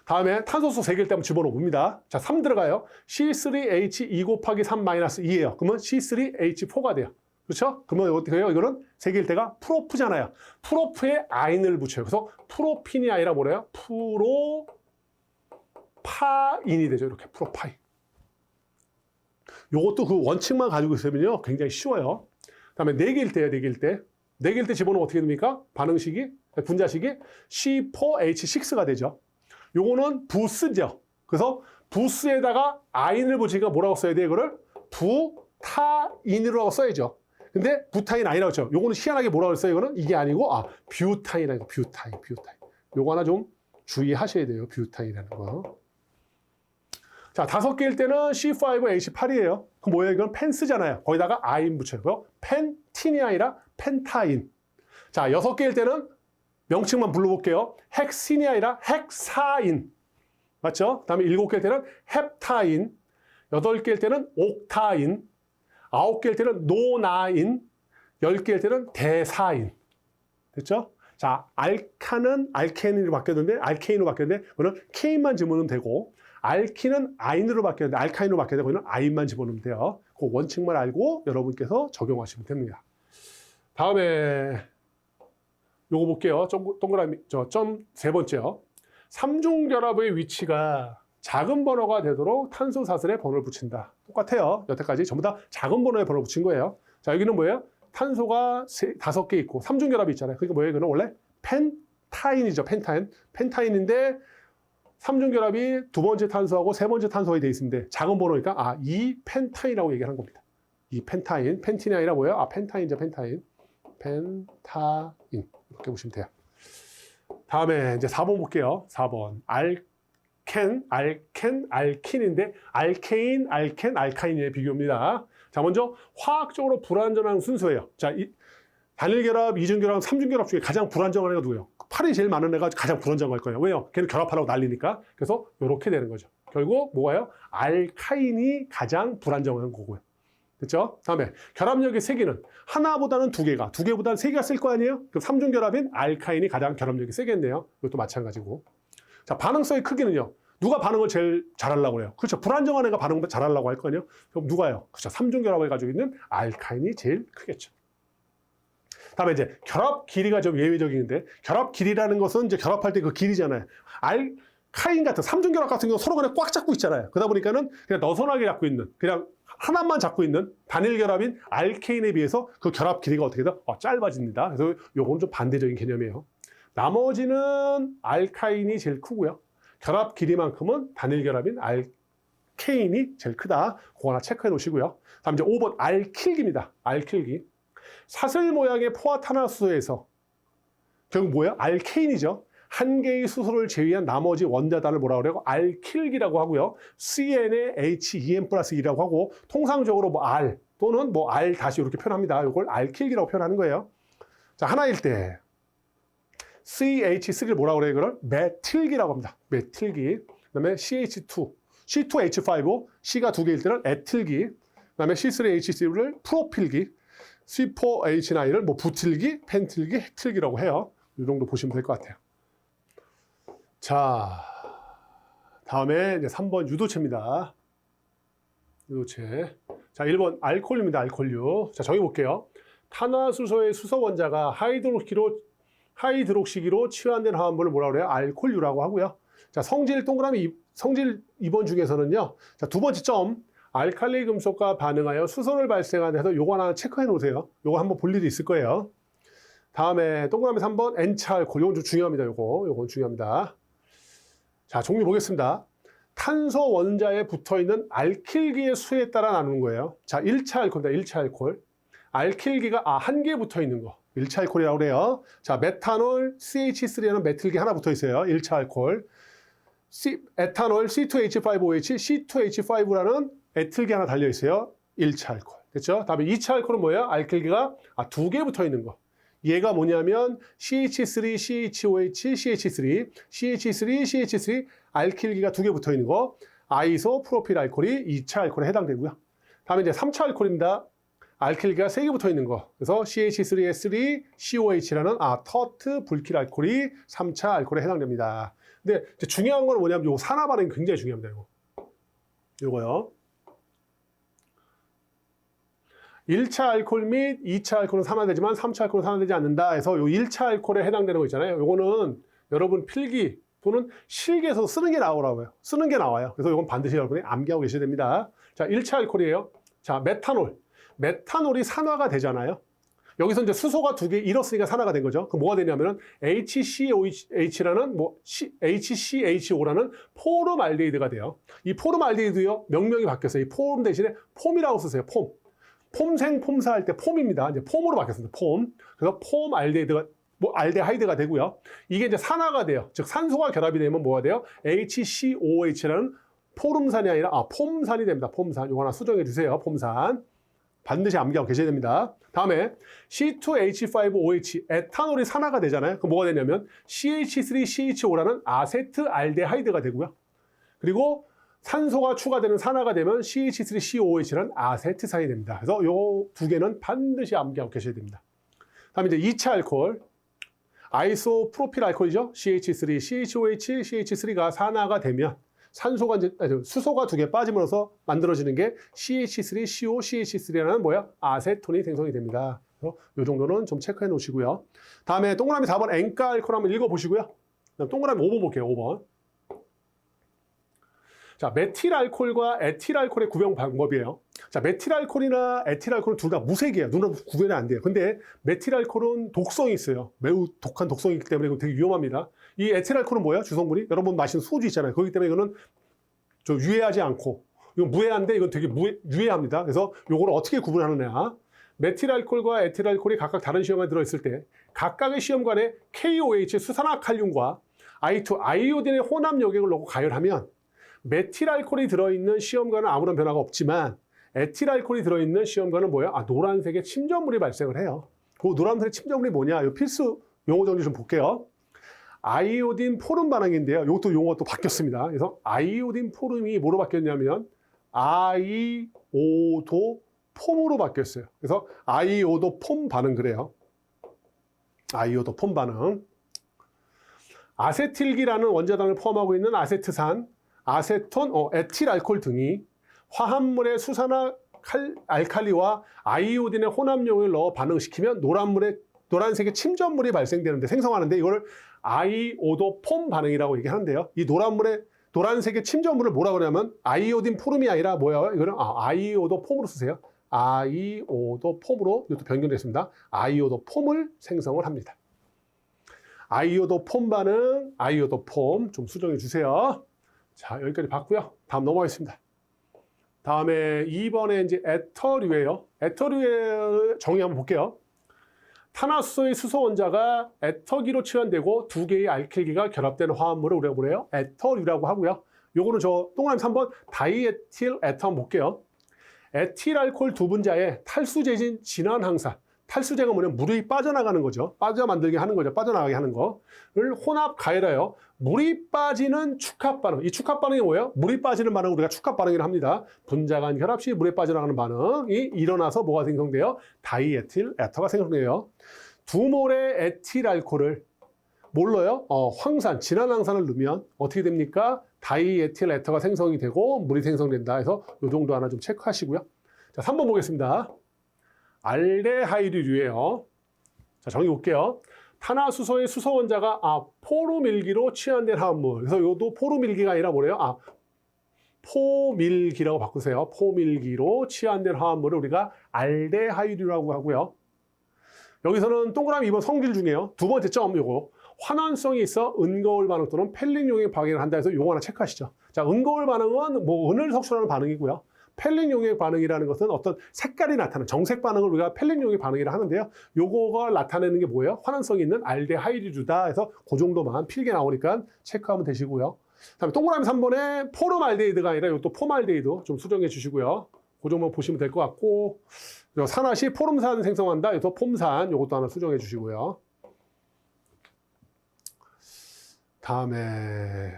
다음에 탄소수 3개일 때 한번 집어넣어 봅니다. 자, 3 들어가요. C3H2 곱하기 3-2예요. 그러면 C3H4가 돼요. 그렇죠? 그러면 어떻게 해요? 이거는 3개일 때가 프로프잖아요. 프로프에 아인을 붙여요. 그래서 프로핀이 아니라 뭐래요? 프로파인이 되죠. 이렇게 프로파인. 요것도 그 원칙만 가지고 있으면요. 굉장히 쉬워요. 그다음에 4개일 때예요. 4개일 때. 4개일 때 집어넣으면 어떻게 됩니까? 반응식이, 분자식이 C4H6가 되죠. 요거는 부스죠. 그래서 부스에다가 아인을 붙이니까 뭐라고 써야 돼요? 이거를 부타인이라고 써야죠. 근데 부타인 아니라고 했죠. 요거는 희한하게 뭐라고 했어요? 이거는 이게 아니고 뷰타인이라고. 뷰타인. 요거 하나 좀 주의하셔야 돼요. 뷰타인이라는 거. 자, 5개일 때는 C5H8이에요. 그럼 뭐예요? 이건 펜스잖아요. 거기다가 아인 붙여요. 펜틴이 아니라 펜타인. 자, 6개일 때는 명칭만 불러볼게요. 헥신이 아니라 헥사인. 맞죠? 다음에 7개일 때는 헵타인. 8개일 때는 옥타인. 9개일 때는 노나인. 10개일 때는 대사인. 됐죠? 자, 알카는 알케인으로 바뀌었는데, 그거는 케인만 집어넣으면 되고, 알키는 아인으로 바뀌었는데, 알카인으로 바뀌었는데, 그거는 아인만 집어넣으면 돼요. 그 원칙만 알고 여러분께서 적용하시면 됩니다. 다음에 요거 볼게요. 동그라미, 점 3번째요. 삼중결합의 위치가 작은 번호가 되도록 탄소 사슬에 번호를 붙인다. 똑같아요. 여태까지 전부 다 작은 번호에 번호를 붙인 거예요. 자, 여기는 뭐예요? 탄소가 5개 있고 삼중결합이 있잖아요. 그러니까 뭐예요? 이거는 원래 펜타인이죠. 펜타인인데 삼중결합이 두 번째 탄소하고 세 번째 탄소가 되어 있는데 작은 번호니까 이 펜타인이라고 얘기하는 겁니다. 이 펜타인, 펜틴이 아니라 뭐예요? 펜타인이죠. 펜타인. 이렇게 보시면 돼요. 다음에 이제 4번 볼게요. 4번. 알킨인데 알케인, 알카인의 비교입니다. 자, 먼저 화학적으로 불안정한 순서예요. 자, 단일결합, 이중결합, 삼중결합 중에 가장 불안정한 애가 누구예요? 8이 제일 많은 애가 가장 불안정할 거예요. 왜요? 걔는 결합하려고 난리니까. 그래서 이렇게 되는 거죠. 결국 뭐가요? 알카인이 가장 불안정한 거고요. 됐죠? 다음에 결합력의 세기는 하나보다는 두 개보다는 3개가 쓸 거 아니에요? 그럼 삼중결합인 알카인이 가장 결합력이 세겠네요. 이것도 마찬가지고. 자, 반응성의 크기는요. 누가 반응을 제일 잘하려고 해요? 그렇죠. 불안정한 애가 반응을 잘하려고 할 거 아니에요? 그럼 누가요? 그렇죠. 삼중결합을 가지고 있는 알카인이 제일 크겠죠. 다음에 이제 결합 길이가 좀 예외적인데, 결합 길이라는 것은 이제 결합할 때 그 길이잖아요. 알카인 같은 삼중결합 같은 경우 서로 그냥 꽉 잡고 있잖아요. 그러다 보니까는 그냥 너선하게 잡고 있는, 그냥 하나만 잡고 있는 단일 결합인 알케인에 비해서 그 결합 길이가 어떻게 돼요? 짧아집니다. 그래서 요건 좀 반대적인 개념이에요. 나머지는 알카인이 제일 크고요. 결합 길이만큼은 단일 결합인 알케인이 제일 크다. 그거 하나 체크해 놓으시고요. 다음 이제 5번 알킬기입니다. 알킬기. 사슬 모양의 포화탄화수소에서 결국 뭐예요? 알케인이죠. 한 개의 수소를 제외한 나머지 원자단을 뭐라고 그래요? 알킬기라고 하고요. CN에 HEN+2라고 하고, 통상적으로 뭐 R 또는 뭐 R 다시 이렇게 표현합니다. 이걸 알킬기라고 표현하는 거예요. 자, 하나일 때 CH3를 뭐라고 그래요? 이걸 메틸기라고 합니다. 메틸기. 그다음에 CH2, C2H5, C가 2개일 때는 에틸기. 그다음에 C3H6를 프로필기, C4H9를 뭐 부틸기, 펜틸기, 헥틸기라고 해요. 이 정도 보시면 될 것 같아요. 자, 다음에 이제 3번 유도체입니다. 유도체. 자, 1번 알콜류입니다. 알콜류. 자, 적어볼게요. 탄화수소의 수소 원자가 하이드록시기로 치환된 화합물을 뭐라고 그래요? 알콜류라고 하고요. 자, 성질 동그라미 성질 2번 중에서는요. 자, 두 번째 점. 알칼리 금속과 반응하여 수소를 발생하는 해서 요거 하나 체크해 놓으세요. 요거 한번 볼 일이 있을 거예요. 다음에 동그라미 3번 N차 알코올. 요건 좀 중요합니다. 요건 중요합니다. 자, 종류 보겠습니다. 탄소 원자에 붙어 있는 알킬기의 수에 따라 나누는 거예요. 자, 1차 알코올입니다. 1차 알코올. 알킬기가 한 개 붙어 있는 거. 1차 알코올이라고 그래요. 자, 메탄올 CH3라는 메틸기 하나 붙어 있어요. 1차 알코올. 에탄올 C2H5OH, C2H5라는 에틸기 하나 달려 있어요. 1차 알코올. 됐죠? 다음에 2차 알코올은 뭐예요? 알킬기가 두 개 붙어 있는 거. 얘가 뭐냐면 CH3, CHOH, CH3, CH3, CH3 알킬기가 두 개 붙어 있는 거. 아이소 프로필 알코올이 2차 알코올에 해당되고요. 다음에 이제 3차 알코올입니다. 알킬기가 세 개 붙어 있는 거. 그래서 CH3S3, COH라는 터트 불킬 알코올이 3차 알코올에 해당됩니다. 근데 중요한 건 뭐냐면 요 산화 반응이 굉장히 중요합니다. 요거요. 1차 알코올 및 2차 알코올은 산화되지만 3차 알코올은 산화되지 않는다 해서 요 1차 알코올에 해당되는 거 있잖아요. 요거는 여러분 필기 또는 실기에서 쓰는 게 나오라고요. 쓰는 게 나와요. 그래서 요건 반드시 여러분이 암기하고 계셔야 됩니다. 자, 1차 알코올이에요. 자, 메탄올. 메탄올이 산화가 되잖아요. 여기서 이제 수소가 두 개 잃었으니까 산화가 된 거죠. 그럼 뭐가 되냐면은 HCOH라는 HCHO라는 포름알데히드가 돼요. 이 포름알데히드요. 명명이 바뀌었어요. 이 포름 대신에 폼이라고 쓰세요. 폼. 폼생 폼사 할 때 폼입니다. 이제 폼으로 바뀌었습니다. 폼. 그래서 폼알데히드가 알데하이드가 되고요. 이게 이제 산화가 돼요. 즉 산소가 결합이 되면 뭐가 돼요? HCOH라는 포름산이 아니라 폼산이 됩니다. 폼산. 이거 하나 수정해 주세요. 폼산. 반드시 암기하고 계셔야 됩니다. 다음에 C2H5OH 에탄올이 산화가 되잖아요. 그럼 뭐가 되냐면 CH3CHO라는 아세트알데하이드가 되고요. 그리고 산소가 추가되는 산화가 되면 CH3COOH라는 아세트산이 됩니다. 그래서 요 두 개는 반드시 암기하고 계셔야 됩니다. 다음에 이제 2차 알코올. 아이소 프로필 알코올이죠. CH3, CHOH, CH3가 산화가 되면 산소가 이제 수소가 두 개 빠짐으로써 만들어지는 게 CH3CO, CH3라는 아세톤이 생성이 됩니다. 그래서 이 정도는 좀 체크해 놓으시고요. 다음에 동그라미 4번 N가 알코올 한번 읽어 보시고요. 그다음 동그라미 5번 볼게요. 5번. 자, 메틸 알코올과 에틸 알코올의 구별 방법이에요. 자, 메틸 알코올이나 에틸 알코올은 둘 다 무색이에요. 눈으로 구별이 안 돼요. 근데 메틸 알코올은 독성이 있어요. 매우 독한 독성이 있기 때문에 이거 되게 위험합니다. 이 에틸 알코올은 뭐예요? 주성분이? 여러분 마시는 소주 있잖아요. 그렇기 때문에 이거는 유해하지 않고, 이건 무해한데 이건 되게 유해합니다. 그래서 이걸 어떻게 구분하느냐. 메틸 알코올과 에틸 알코올이 각각 다른 시험관에 들어있을 때 각각의 시험관에 KOH 수산화칼륨과 I2 아이오딘의 혼합 여객을 넣고 가열하면 메틸 알코올이 들어있는 시험관은 아무런 변화가 없지만 에틸 알코올이 들어있는 시험관은 노란색의 침전물이 발생을 해요. 그 노란색 침전물이 뭐냐? 이 필수 용어 정리 좀 볼게요. 아이오딘 포름 반응인데요. 이것도 용어가 또 바뀌었습니다. 그래서 아이오딘 포름이 뭐로 바뀌었냐면 아이오도 폼으로 바뀌었어요. 그래서 아이오도 폼 반응 그래요. 아이오도 폼 반응. 아세틸기라는 원자단을 포함하고 있는 아세트산, 아세톤, 에틸 알코올 등이 화합물의 수산화 알칼리와 아이오딘의 혼합용을 넣어 반응시키면 노란색의 침전물이 발생되는데 생성하는데 이거를 아이오도 폼 반응이라고 얘기하는데요. 이 노란색의 침전물을 뭐라고 그러냐면 아이오딘 포름이 아니라 이거는 아이오도 폼으로 쓰세요. 아이오도 폼으로 이것도 변경됐습니다. 아이오도 폼을 생성을 합니다. 아이오도 폼 반응, 아이오도 폼 좀 수정해 주세요. 자, 여기까지 봤고요. 다음 넘어가겠습니다. 다음에 2번에 이제 에터류예요. 에터류의 정의 한번 볼게요. 탄화수소의 수소 원자가 에터기로 치환되고 두 개의 알킬기가 결합된 화합물을 우리가 뭐래요? 에터류라고 하고요. 요거는 동그라미 3번 다이에틸 에터 한번 볼게요. 에틸 알코올 두 분자에 탈수제진 진환항산. 탈수제가 뭐냐면 물이 빠져나가는 거죠. 빠져만들게 하는 거죠. 빠져나가게 하는 거를 혼합 가열하여 물이 빠지는 축합 반응. 이 축합 반응이 뭐예요? 물이 빠지는 반응을 우리가 축합 반응이라고 합니다. 분자 간 결합 시 물에 빠져나가는 반응이 일어나서 뭐가 생성돼요? 다이에틸 에터가 생성돼요. 두 몰의 에틸 알코올을 뭘로요? 황산, 진환항산을 넣으면 어떻게 됩니까? 다이에틸 에터가 생성이 되고 물이 생성된다 해서 이 정도 하나 좀 체크하시고요. 자, 3번 보겠습니다. 알데하이드류예요. 자, 정의 볼게요. 탄화수소의 수소 원자가 포르밀기로 치환된 화합물. 그래서 이것도 포르밀기가 아니라 뭐래요? 포밀기라고 바꾸세요. 포밀기로 치환된 화합물을 우리가 알데하이드라고 하고요. 여기서는 동그라미 2번 성질 중에요. 두 번째 점 요거. 환원성이 있어 은거울 반응 또는 펠링용액 반응을 한다 해서 요거 하나 체크하시죠. 자, 은거울 반응은 뭐 은을 석출하는 반응이고요. 펠링용액 반응이라는 것은 어떤 색깔이 나타나는 정색 반응을 우리가 펠링용액 반응이라 하는데요. 요거가 나타내는 게 뭐예요? 환원성이 있는 알데하이드다 해서 그 정도만 필게 나오니까 체크하면 되시고요. 그다음에 동그라미 3번에 포름알데히드가 아니라 이것도 폼알데히드 좀 수정해 주시고요. 그 정도만 보시면 될 것 같고, 산화시 포름산 생성한다. 그래서 폼산 이것도 하나 수정해 주시고요. 다음에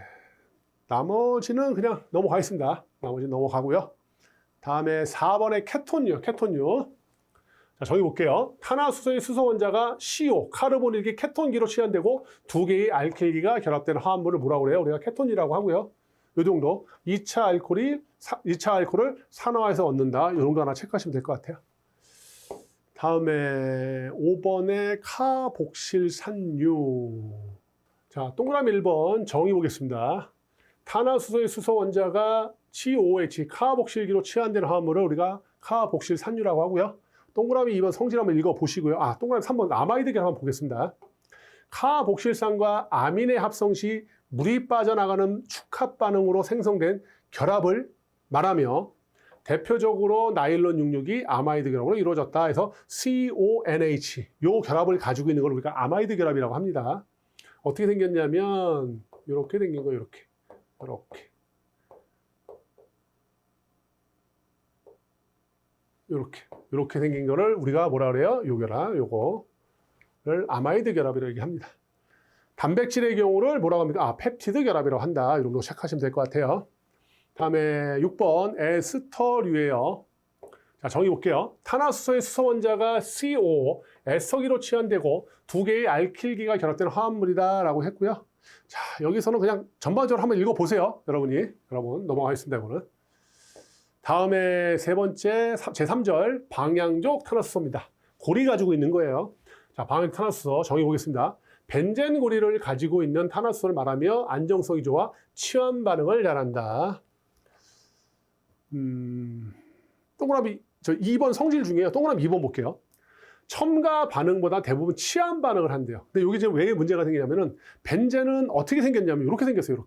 나머지는 그냥 넘어가겠습니다. 나머지는 넘어가고요. 다음에 4번의 케톤유, 케톤유. 자, 정의 볼게요. 탄화수소의 수소 원자가 CO, 카르본 일기 케톤기로 치환되고 두 개의 알킬기가 결합된 화합물을 뭐라고 그래요? 우리가 케톤이라고 하고요. 이 정도. 2차 알코올을 산화해서 얻는다. 이 정도 하나 체크하시면 될 것 같아요. 다음에 5번의 카복실산유. 자, 동그라미 1번 정의 보겠습니다. 탄화수소의 수소 원자가 COH, 카복실기로 치환된 화합물을 우리가 카복실산유라고 하고요. 동그라미 2번 성질 한번 읽어보시고요. 동그라미 3번 아마이드 결합 한번 보겠습니다. 카복실산과 아민의 합성 시 물이 빠져나가는 축합 반응으로 생성된 결합을 말하며 대표적으로 나일론 66이 아마이드 결합으로 이루어졌다 해서 CONH, 요 결합을 가지고 있는 걸 우리가 아마이드 결합이라고 합니다. 어떻게 생겼냐면 이렇게 생긴 거 이렇게 이렇게 생긴 거를 우리가 뭐라 그래요? 요 결합, 요거를 아마이드 결합이라고 얘기합니다. 단백질의 경우를 뭐라고 합니까? 펩티드 결합이라고 한다. 이런 거 체크하시면 될 것 같아요. 다음에 6번 에스터류예요. 자, 정의 볼게요. 탄화수소의 수소 원자가 CO, 에스터기로 치환되고 두 개의 알킬기가 결합된 화합물이다라고 했고요. 자, 여기서는 그냥 전반적으로 한번 읽어보세요. 여러분 넘어가겠습니다. 이거는. 다음에 세 번째 제3절 방향족 탄화수소입니다. 고리 가지고 있는 거예요. 자, 방향 탄화수소 정의 보겠습니다. 벤젠 고리를 가지고 있는 탄화수소를 말하며 안정성이 좋아 치환 반응을 잘한다. 동그라미 2번 성질 중에요. 동그라미 2번 볼게요. 첨가 반응보다 대부분 치환 반응을 한대요. 근데 여기 지금 왜 문제가 생기냐면은 벤젠은 어떻게 생겼냐면 이렇게 생겼어요.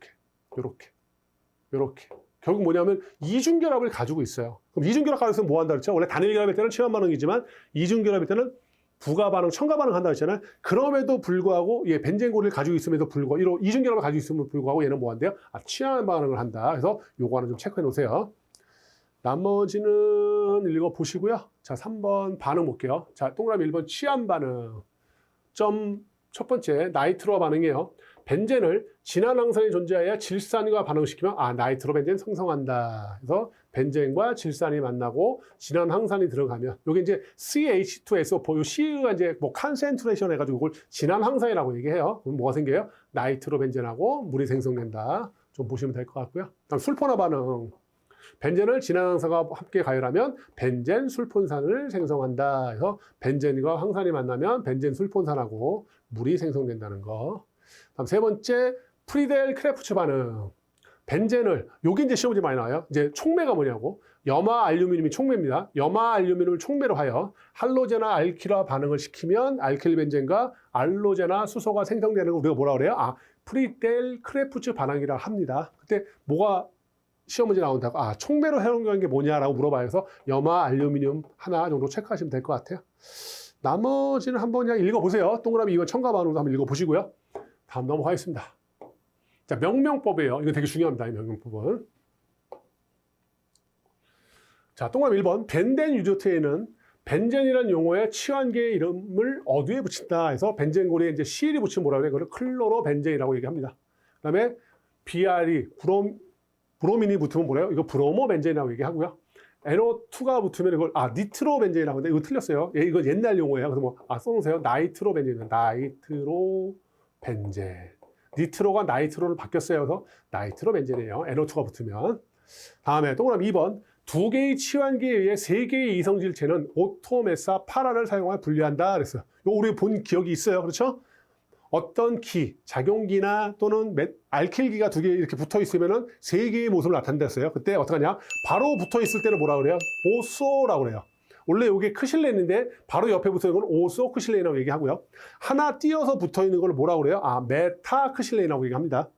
이렇게. 결국 뭐냐면 이중결합을 가지고 있어요. 그럼 이중결합 가지고 있으면 뭐 한다 그랬죠? 원래 단일결합일 때는 치환 반응이지만 이중결합일 때는 부가 반응, 첨가 반응 한다 그랬잖아요. 그럼에도 불구하고 벤젠 고리를 가지고 있음에도 불구하고 이런 이중결합을 가지고 있음에도 불구하고 얘는 뭐 한대요? 치환 반응을 한다. 그래서 요거 하나 좀 체크해 놓으세요. 나머지는 읽어보시고요. 자, 3번 반응 볼게요. 자, 동그라미 1번 치환 반응. 첫 번째, 나이트로 반응이에요. 벤젠을 진한 항산이 존재하여 질산과 반응시키면 나이트로 벤젠 생성한다. 그래서 벤젠과 질산이 만나고 진한 항산이 들어가면 여기 이제 CH2SO4 요 C가 이제 뭐 컨센트레이션 해가지고 이걸 진한 항산이라고 얘기해요. 그럼 뭐가 생겨요? 나이트로 벤젠하고 물이 생성된다. 좀 보시면 될 것 같고요. 다음 술포나 반응. 벤젠을 진한 항산과 함께 가열하면 벤젠 술폰산을 생성한다. 그래서 벤젠과 항산이 만나면 벤젠 술폰산하고 물이 생성된다는 거. 다음 세 번째 프리델 크레프츠 반응. 벤젠을 여기 이제 시험이 많이 나와요. 이제 촉매가 뭐냐고. 염화 알루미늄이 촉매입니다. 염화 알루미늄을 촉매로 하여 할로제나 알키라 반응을 시키면 알킬 벤젠과 알로제나 수소가 생성되는 걸 우리가 뭐라 그래요? 프리델 크레프츠 반응이라 합니다. 그때 뭐가 시험 문제 나온다고 촉매로 해놓은 게 뭐냐라고 물어봐요. 그래서 염화 알루미늄 하나 정도 체크하시면 될 것 같아요. 나머지는 한번 그냥 읽어보세요. 동그라미 2번 첨가 반응도 한번 읽어보시고요. 다음 넘어가겠습니다. 자, 명명법이에요. 이거 되게 중요합니다. 이 명명법은. 자, 동그라미 1번 벤덴 유조트에는 벤젠이라는 용어의 치환계의 이름을 어디에 붙인다 해서 벤젠 고리에 이제 CL이 붙이면 뭐라고 해요? 그걸 클로로 벤젠이라고 얘기합니다. 그 다음에 BR이 브로민이 붙으면 뭐래요? 이거 브로모 벤젠이라고 얘기하고요. NO2가 붙으면 이걸 니트로 벤젠이라고 하는데 이거 틀렸어요. 이거 옛날 용어예요. 그래서 써놓으세요. 나이트로 벤젠. 나이트로 벤젠. 니트로가 나이트로로 바뀌었어요. 그래서 나이트로 벤젠이에요. NO2가 붙으면. 다음에 동그라미 2번. 두 개의 치환기에 의해 세 개의 이성질체는 오토메사 파라를 사용하여 분리한다. 그랬어요. 이거 우리 본 기억이 있어요. 그렇죠? 어떤 기, 작용기나 또는 알킬기가 두 개 이렇게 붙어 있으면은 세 개의 모습을 나타낸댔어요. 그때 어떡하냐? 바로 붙어 있을 때는 뭐라 그래요? 오소라고 그래요. 원래 이게 크실레인인데 바로 옆에 붙어 있는 건 오소 크실레인이라고 얘기하고요. 하나 띄어서 붙어 있는 걸 뭐라고 그래요? 메타 크실레인이라고 얘기합니다.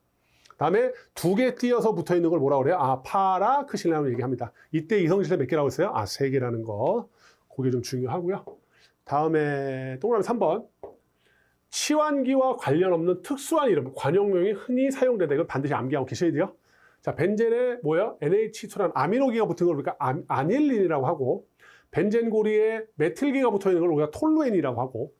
다음에 두 개 띄어서 붙어 있는 걸 뭐라고 그래요? 파라 크실레인이라고 얘기합니다. 이때 이성질레 몇 개라고 했어요? 세 개라는 거. 그게 좀 중요하고요. 다음에 동그라미 3번. 치환기와 관련 없는 특수한 이름, 관용명이 흔히 사용되다. 이걸 반드시 암기하고 계셔야 돼요. 자, 벤젠에 뭐야? NH2라는 아미노기가 붙은 걸 우리가 아닐린이라고 하고, 벤젠고리에 메틸기가 붙어 있는 걸 우리가 톨루엔이라고 하고,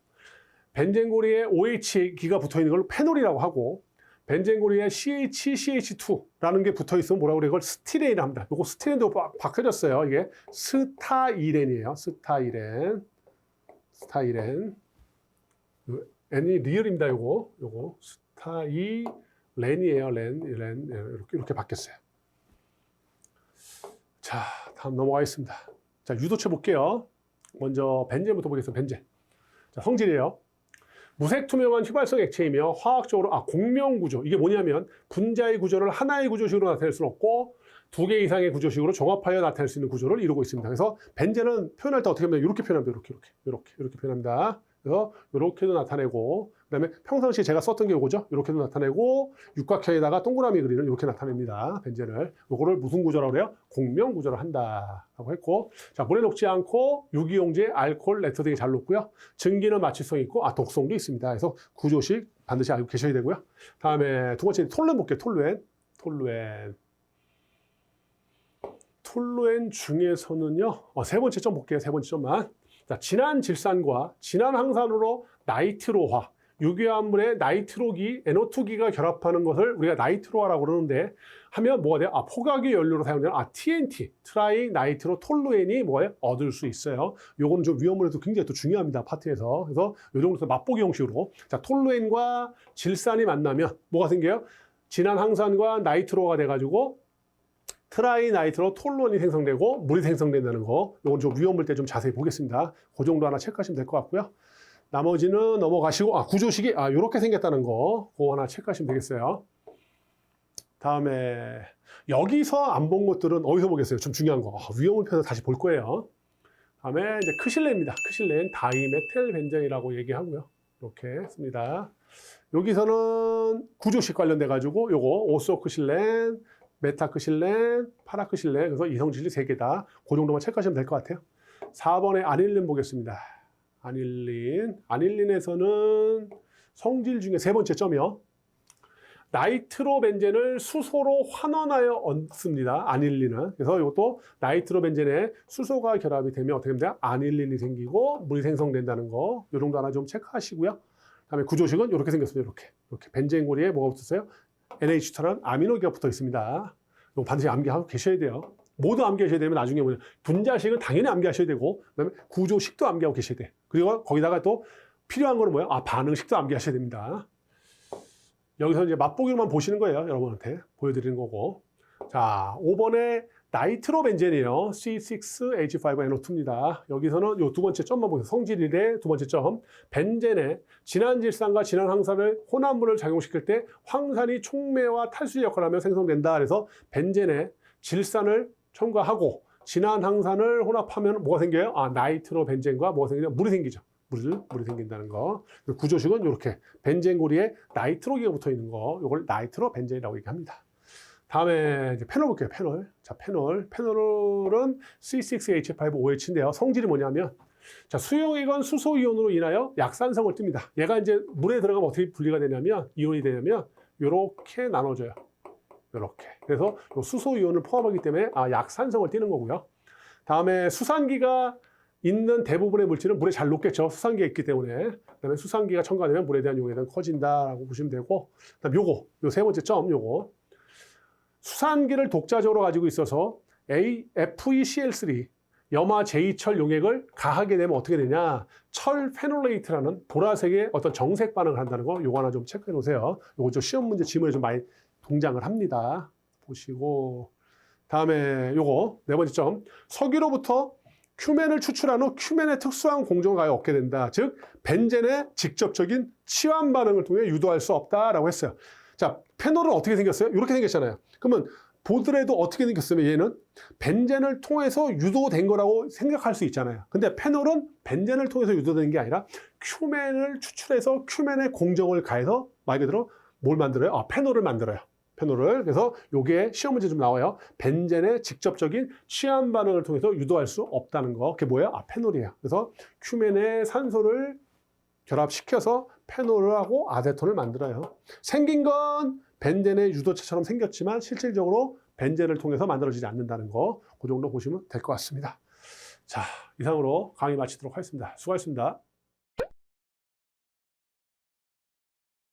벤젠고리에 OH기가 붙어 있는 걸 페놀이라고 하고, 벤젠고리에 CH2라는 게 붙어 있으면 뭐라고 그래요? 이걸 스티렌이라고 합니다. 이거 스티렌도 바꿔졌어요. 이게 스타이렌이에요. 스타이렌. N이 리얼입니다. 요거 스타이렌이에요. 렌 이렇게 바뀌었어요. 자, 다음 넘어가겠습니다. 자, 유도체 볼게요. 먼저 벤젠부터 보겠습니다. 벤젠. 자, 성질이에요. 무색 투명한 휘발성 액체이며 화학적으로 공명구조. 이게 뭐냐면 분자의 구조를 하나의 구조식으로 나타낼 수는 없고 두 개 이상의 구조식으로 종합하여 나타낼 수 있는 구조를 이루고 있습니다. 그래서 벤젠은 표현할 때 어떻게 하면 이렇게 표현합니다. 이렇게 표현합니다. 그래서 이렇게도 나타내고, 그다음에 평상시에 제가 썼던 게 이거죠. 이렇게도 나타내고, 육각형에다가 동그라미 그리는 이렇게 나타냅니다. 벤젠을. 이거를 무슨 구조라고 그래요? 공명 구조를 한다라고 했고, 자, 물에 녹지 않고 유기용제, 알코올, 레터 등이 잘 녹고요. 증기는 마취성이 있고, 독성도 있습니다. 그래서 구조식 반드시 알고 계셔야 되고요. 다음에 두 번째 톨루엔 볼게요. 톨루엔 중에서는요, 세 번째 점 볼게요. 세 번째 점만. 자, 진한 질산과 진한 항산으로 나이트로화, 유기화합물의 나이트로기, NO2기가 결합하는 것을 우리가 나이트로화라고 그러는데 하면 뭐가 돼요? 포각유 연료로 사용되는 TNT, 트라이 나이트로 톨루엔이 뭐예요? 얻을 수 있어요. 요거는 좀 위험물에도 굉장히 또 중요합니다. 파트에서. 그래서 요 정도에서 맛보기 형식으로. 자, 톨루엔과 질산이 만나면 뭐가 생겨요? 진한 항산과 나이트로가 돼가지고 트라이 나이트로 톨루엔이 생성되고 물이 생성된다는 거. 이건 좀 위험물 때 좀 자세히 보겠습니다. 그 정도 하나 체크하시면 될 것 같고요. 나머지는 넘어가시고 구조식이 이렇게 생겼다는 거. 그거 하나 체크하시면 되겠어요. 다음에 여기서 안 본 것들은 어디서 보겠어요? 좀 중요한 거. 위험물 편에서 다시 볼 거예요. 다음에 이제 크실렌입니다. 크실렌 다이메틸 벤젠이라고 얘기하고요. 이렇게 씁니다. 여기서는 구조식 관련돼 가지고 요거 오소크실렌, 메타크실렌, 파라크실렌, 그래서 이성질이 3개다. 그 정도만 체크하시면 될 것 같아요. 4번에 아닐린 보겠습니다. 아닐린에서는 성질 중에 세 번째 점이요. 나이트로벤젠을 수소로 환원하여 얻습니다. 아닐린은. 그래서 이것도 나이트로벤젠에 수소가 결합이 되면 어떻게 됩니까? 아닐린이 생기고 물이 생성된다는 거. 이 정도 하나 좀 체크하시고요. 다음에 구조식은 이렇게 생겼습니다. 이렇게 벤젠고리에 뭐가 붙었어요? NH2라는 아미노기가 붙어 있습니다. 이거 반드시 암기하고 계셔야 돼요. 모두 암기하셔야 되면 나중에 분자식은 당연히 암기하셔야 되고, 그다음에 구조식도 암기하고 계셔야 돼. 그리고 거기다가 또 필요한 거는 뭐예요? 반응식도 암기하셔야 됩니다. 여기서 이제 맛보기로만 보시는 거예요. 여러분한테 보여드리는 거고. 자, 5번에 나이트로벤젠이에요. C6H5NO2입니다. 여기서는 요 두 번째 점만 보세요. 성질일의 두 번째 점. 벤젠에 진한 질산과 진한 항산을 혼합물을 작용시킬 때 황산이 촉매와 탈수 역할을 하며 생성된다. 그래서 벤젠에 질산을 첨가하고 진한 항산을 혼합하면 뭐가 생겨요? 나이트로벤젠과 뭐가 생기냐? 물이 생기죠. 물이 생긴다는 거. 구조식은 이렇게 벤젠고리에 나이트로기가 붙어 있는 거. 이걸 나이트로벤젠이라고 얘기합니다. 다음에 이제 페놀 볼게요. 자, 페놀은 C6H5OH인데요. 성질이 뭐냐면, 자, 수용액은 수소 이온으로 인하여 약산성을 띱니다. 얘가 이제 물에 들어가면 어떻게 분리가 되냐면, 이온이 되냐면, 이렇게 나눠져요. 이렇게. 그래서 요 수소 이온을 포함하기 때문에 약산성을 띠는 거고요. 다음에 수산기가 있는 대부분의 물질은 물에 잘 녹겠죠. 수산기가 있기 때문에. 그다음에 수산기가 첨가되면 물에 대한 용액은 커진다라고 보시면 되고, 그다음 요 세 번째 점, 수산기를 독자적으로 가지고 있어서 FeCl3 염화 제2철 용액을 가하게 되면 어떻게 되냐? 철 페놀레이트라는 보라색의 어떤 정색 반응을 한다는 거. 요거 하나 좀 체크해 놓으세요. 요거 좀 시험 문제 지문에 좀 많이 동장을 합니다. 보시고. 다음에 요거 네 번째 점. 석유로부터 큐멘을 추출한 후 큐멘의 특수한 공정을 가해 얻게 된다. 즉 벤젠의 직접적인 치환 반응을 통해 유도할 수 없다라고 했어요. 자, 페놀은 어떻게 생겼어요? 이렇게 생겼잖아요. 그러면 보드레도 어떻게 생겼으면 얘는 벤젠을 통해서 유도된 거라고 생각할 수 있잖아요. 근데 페놀은 벤젠을 통해서 유도되는 게 아니라 큐멘을 추출해서 큐멘의 공정을 가해서 말 그대로 뭘 만들어요? 페놀을 만들어요. 페놀을. 그래서 요게 시험 문제 좀 나와요. 벤젠의 직접적인 취한 반응을 통해서 유도할 수 없다는 거. 그게 뭐예요? 페놀이에요. 그래서 큐멘의 산소를 결합시켜서 페놀하고 아세톤을 만들어요. 생긴 건 벤젠의 유도체처럼 생겼지만 실질적으로 벤젠을 통해서 만들어지지 않는다는 거. 그 정도 보시면 될 것 같습니다. 자, 이상으로 강의 마치도록 하겠습니다. 수고하셨습니다.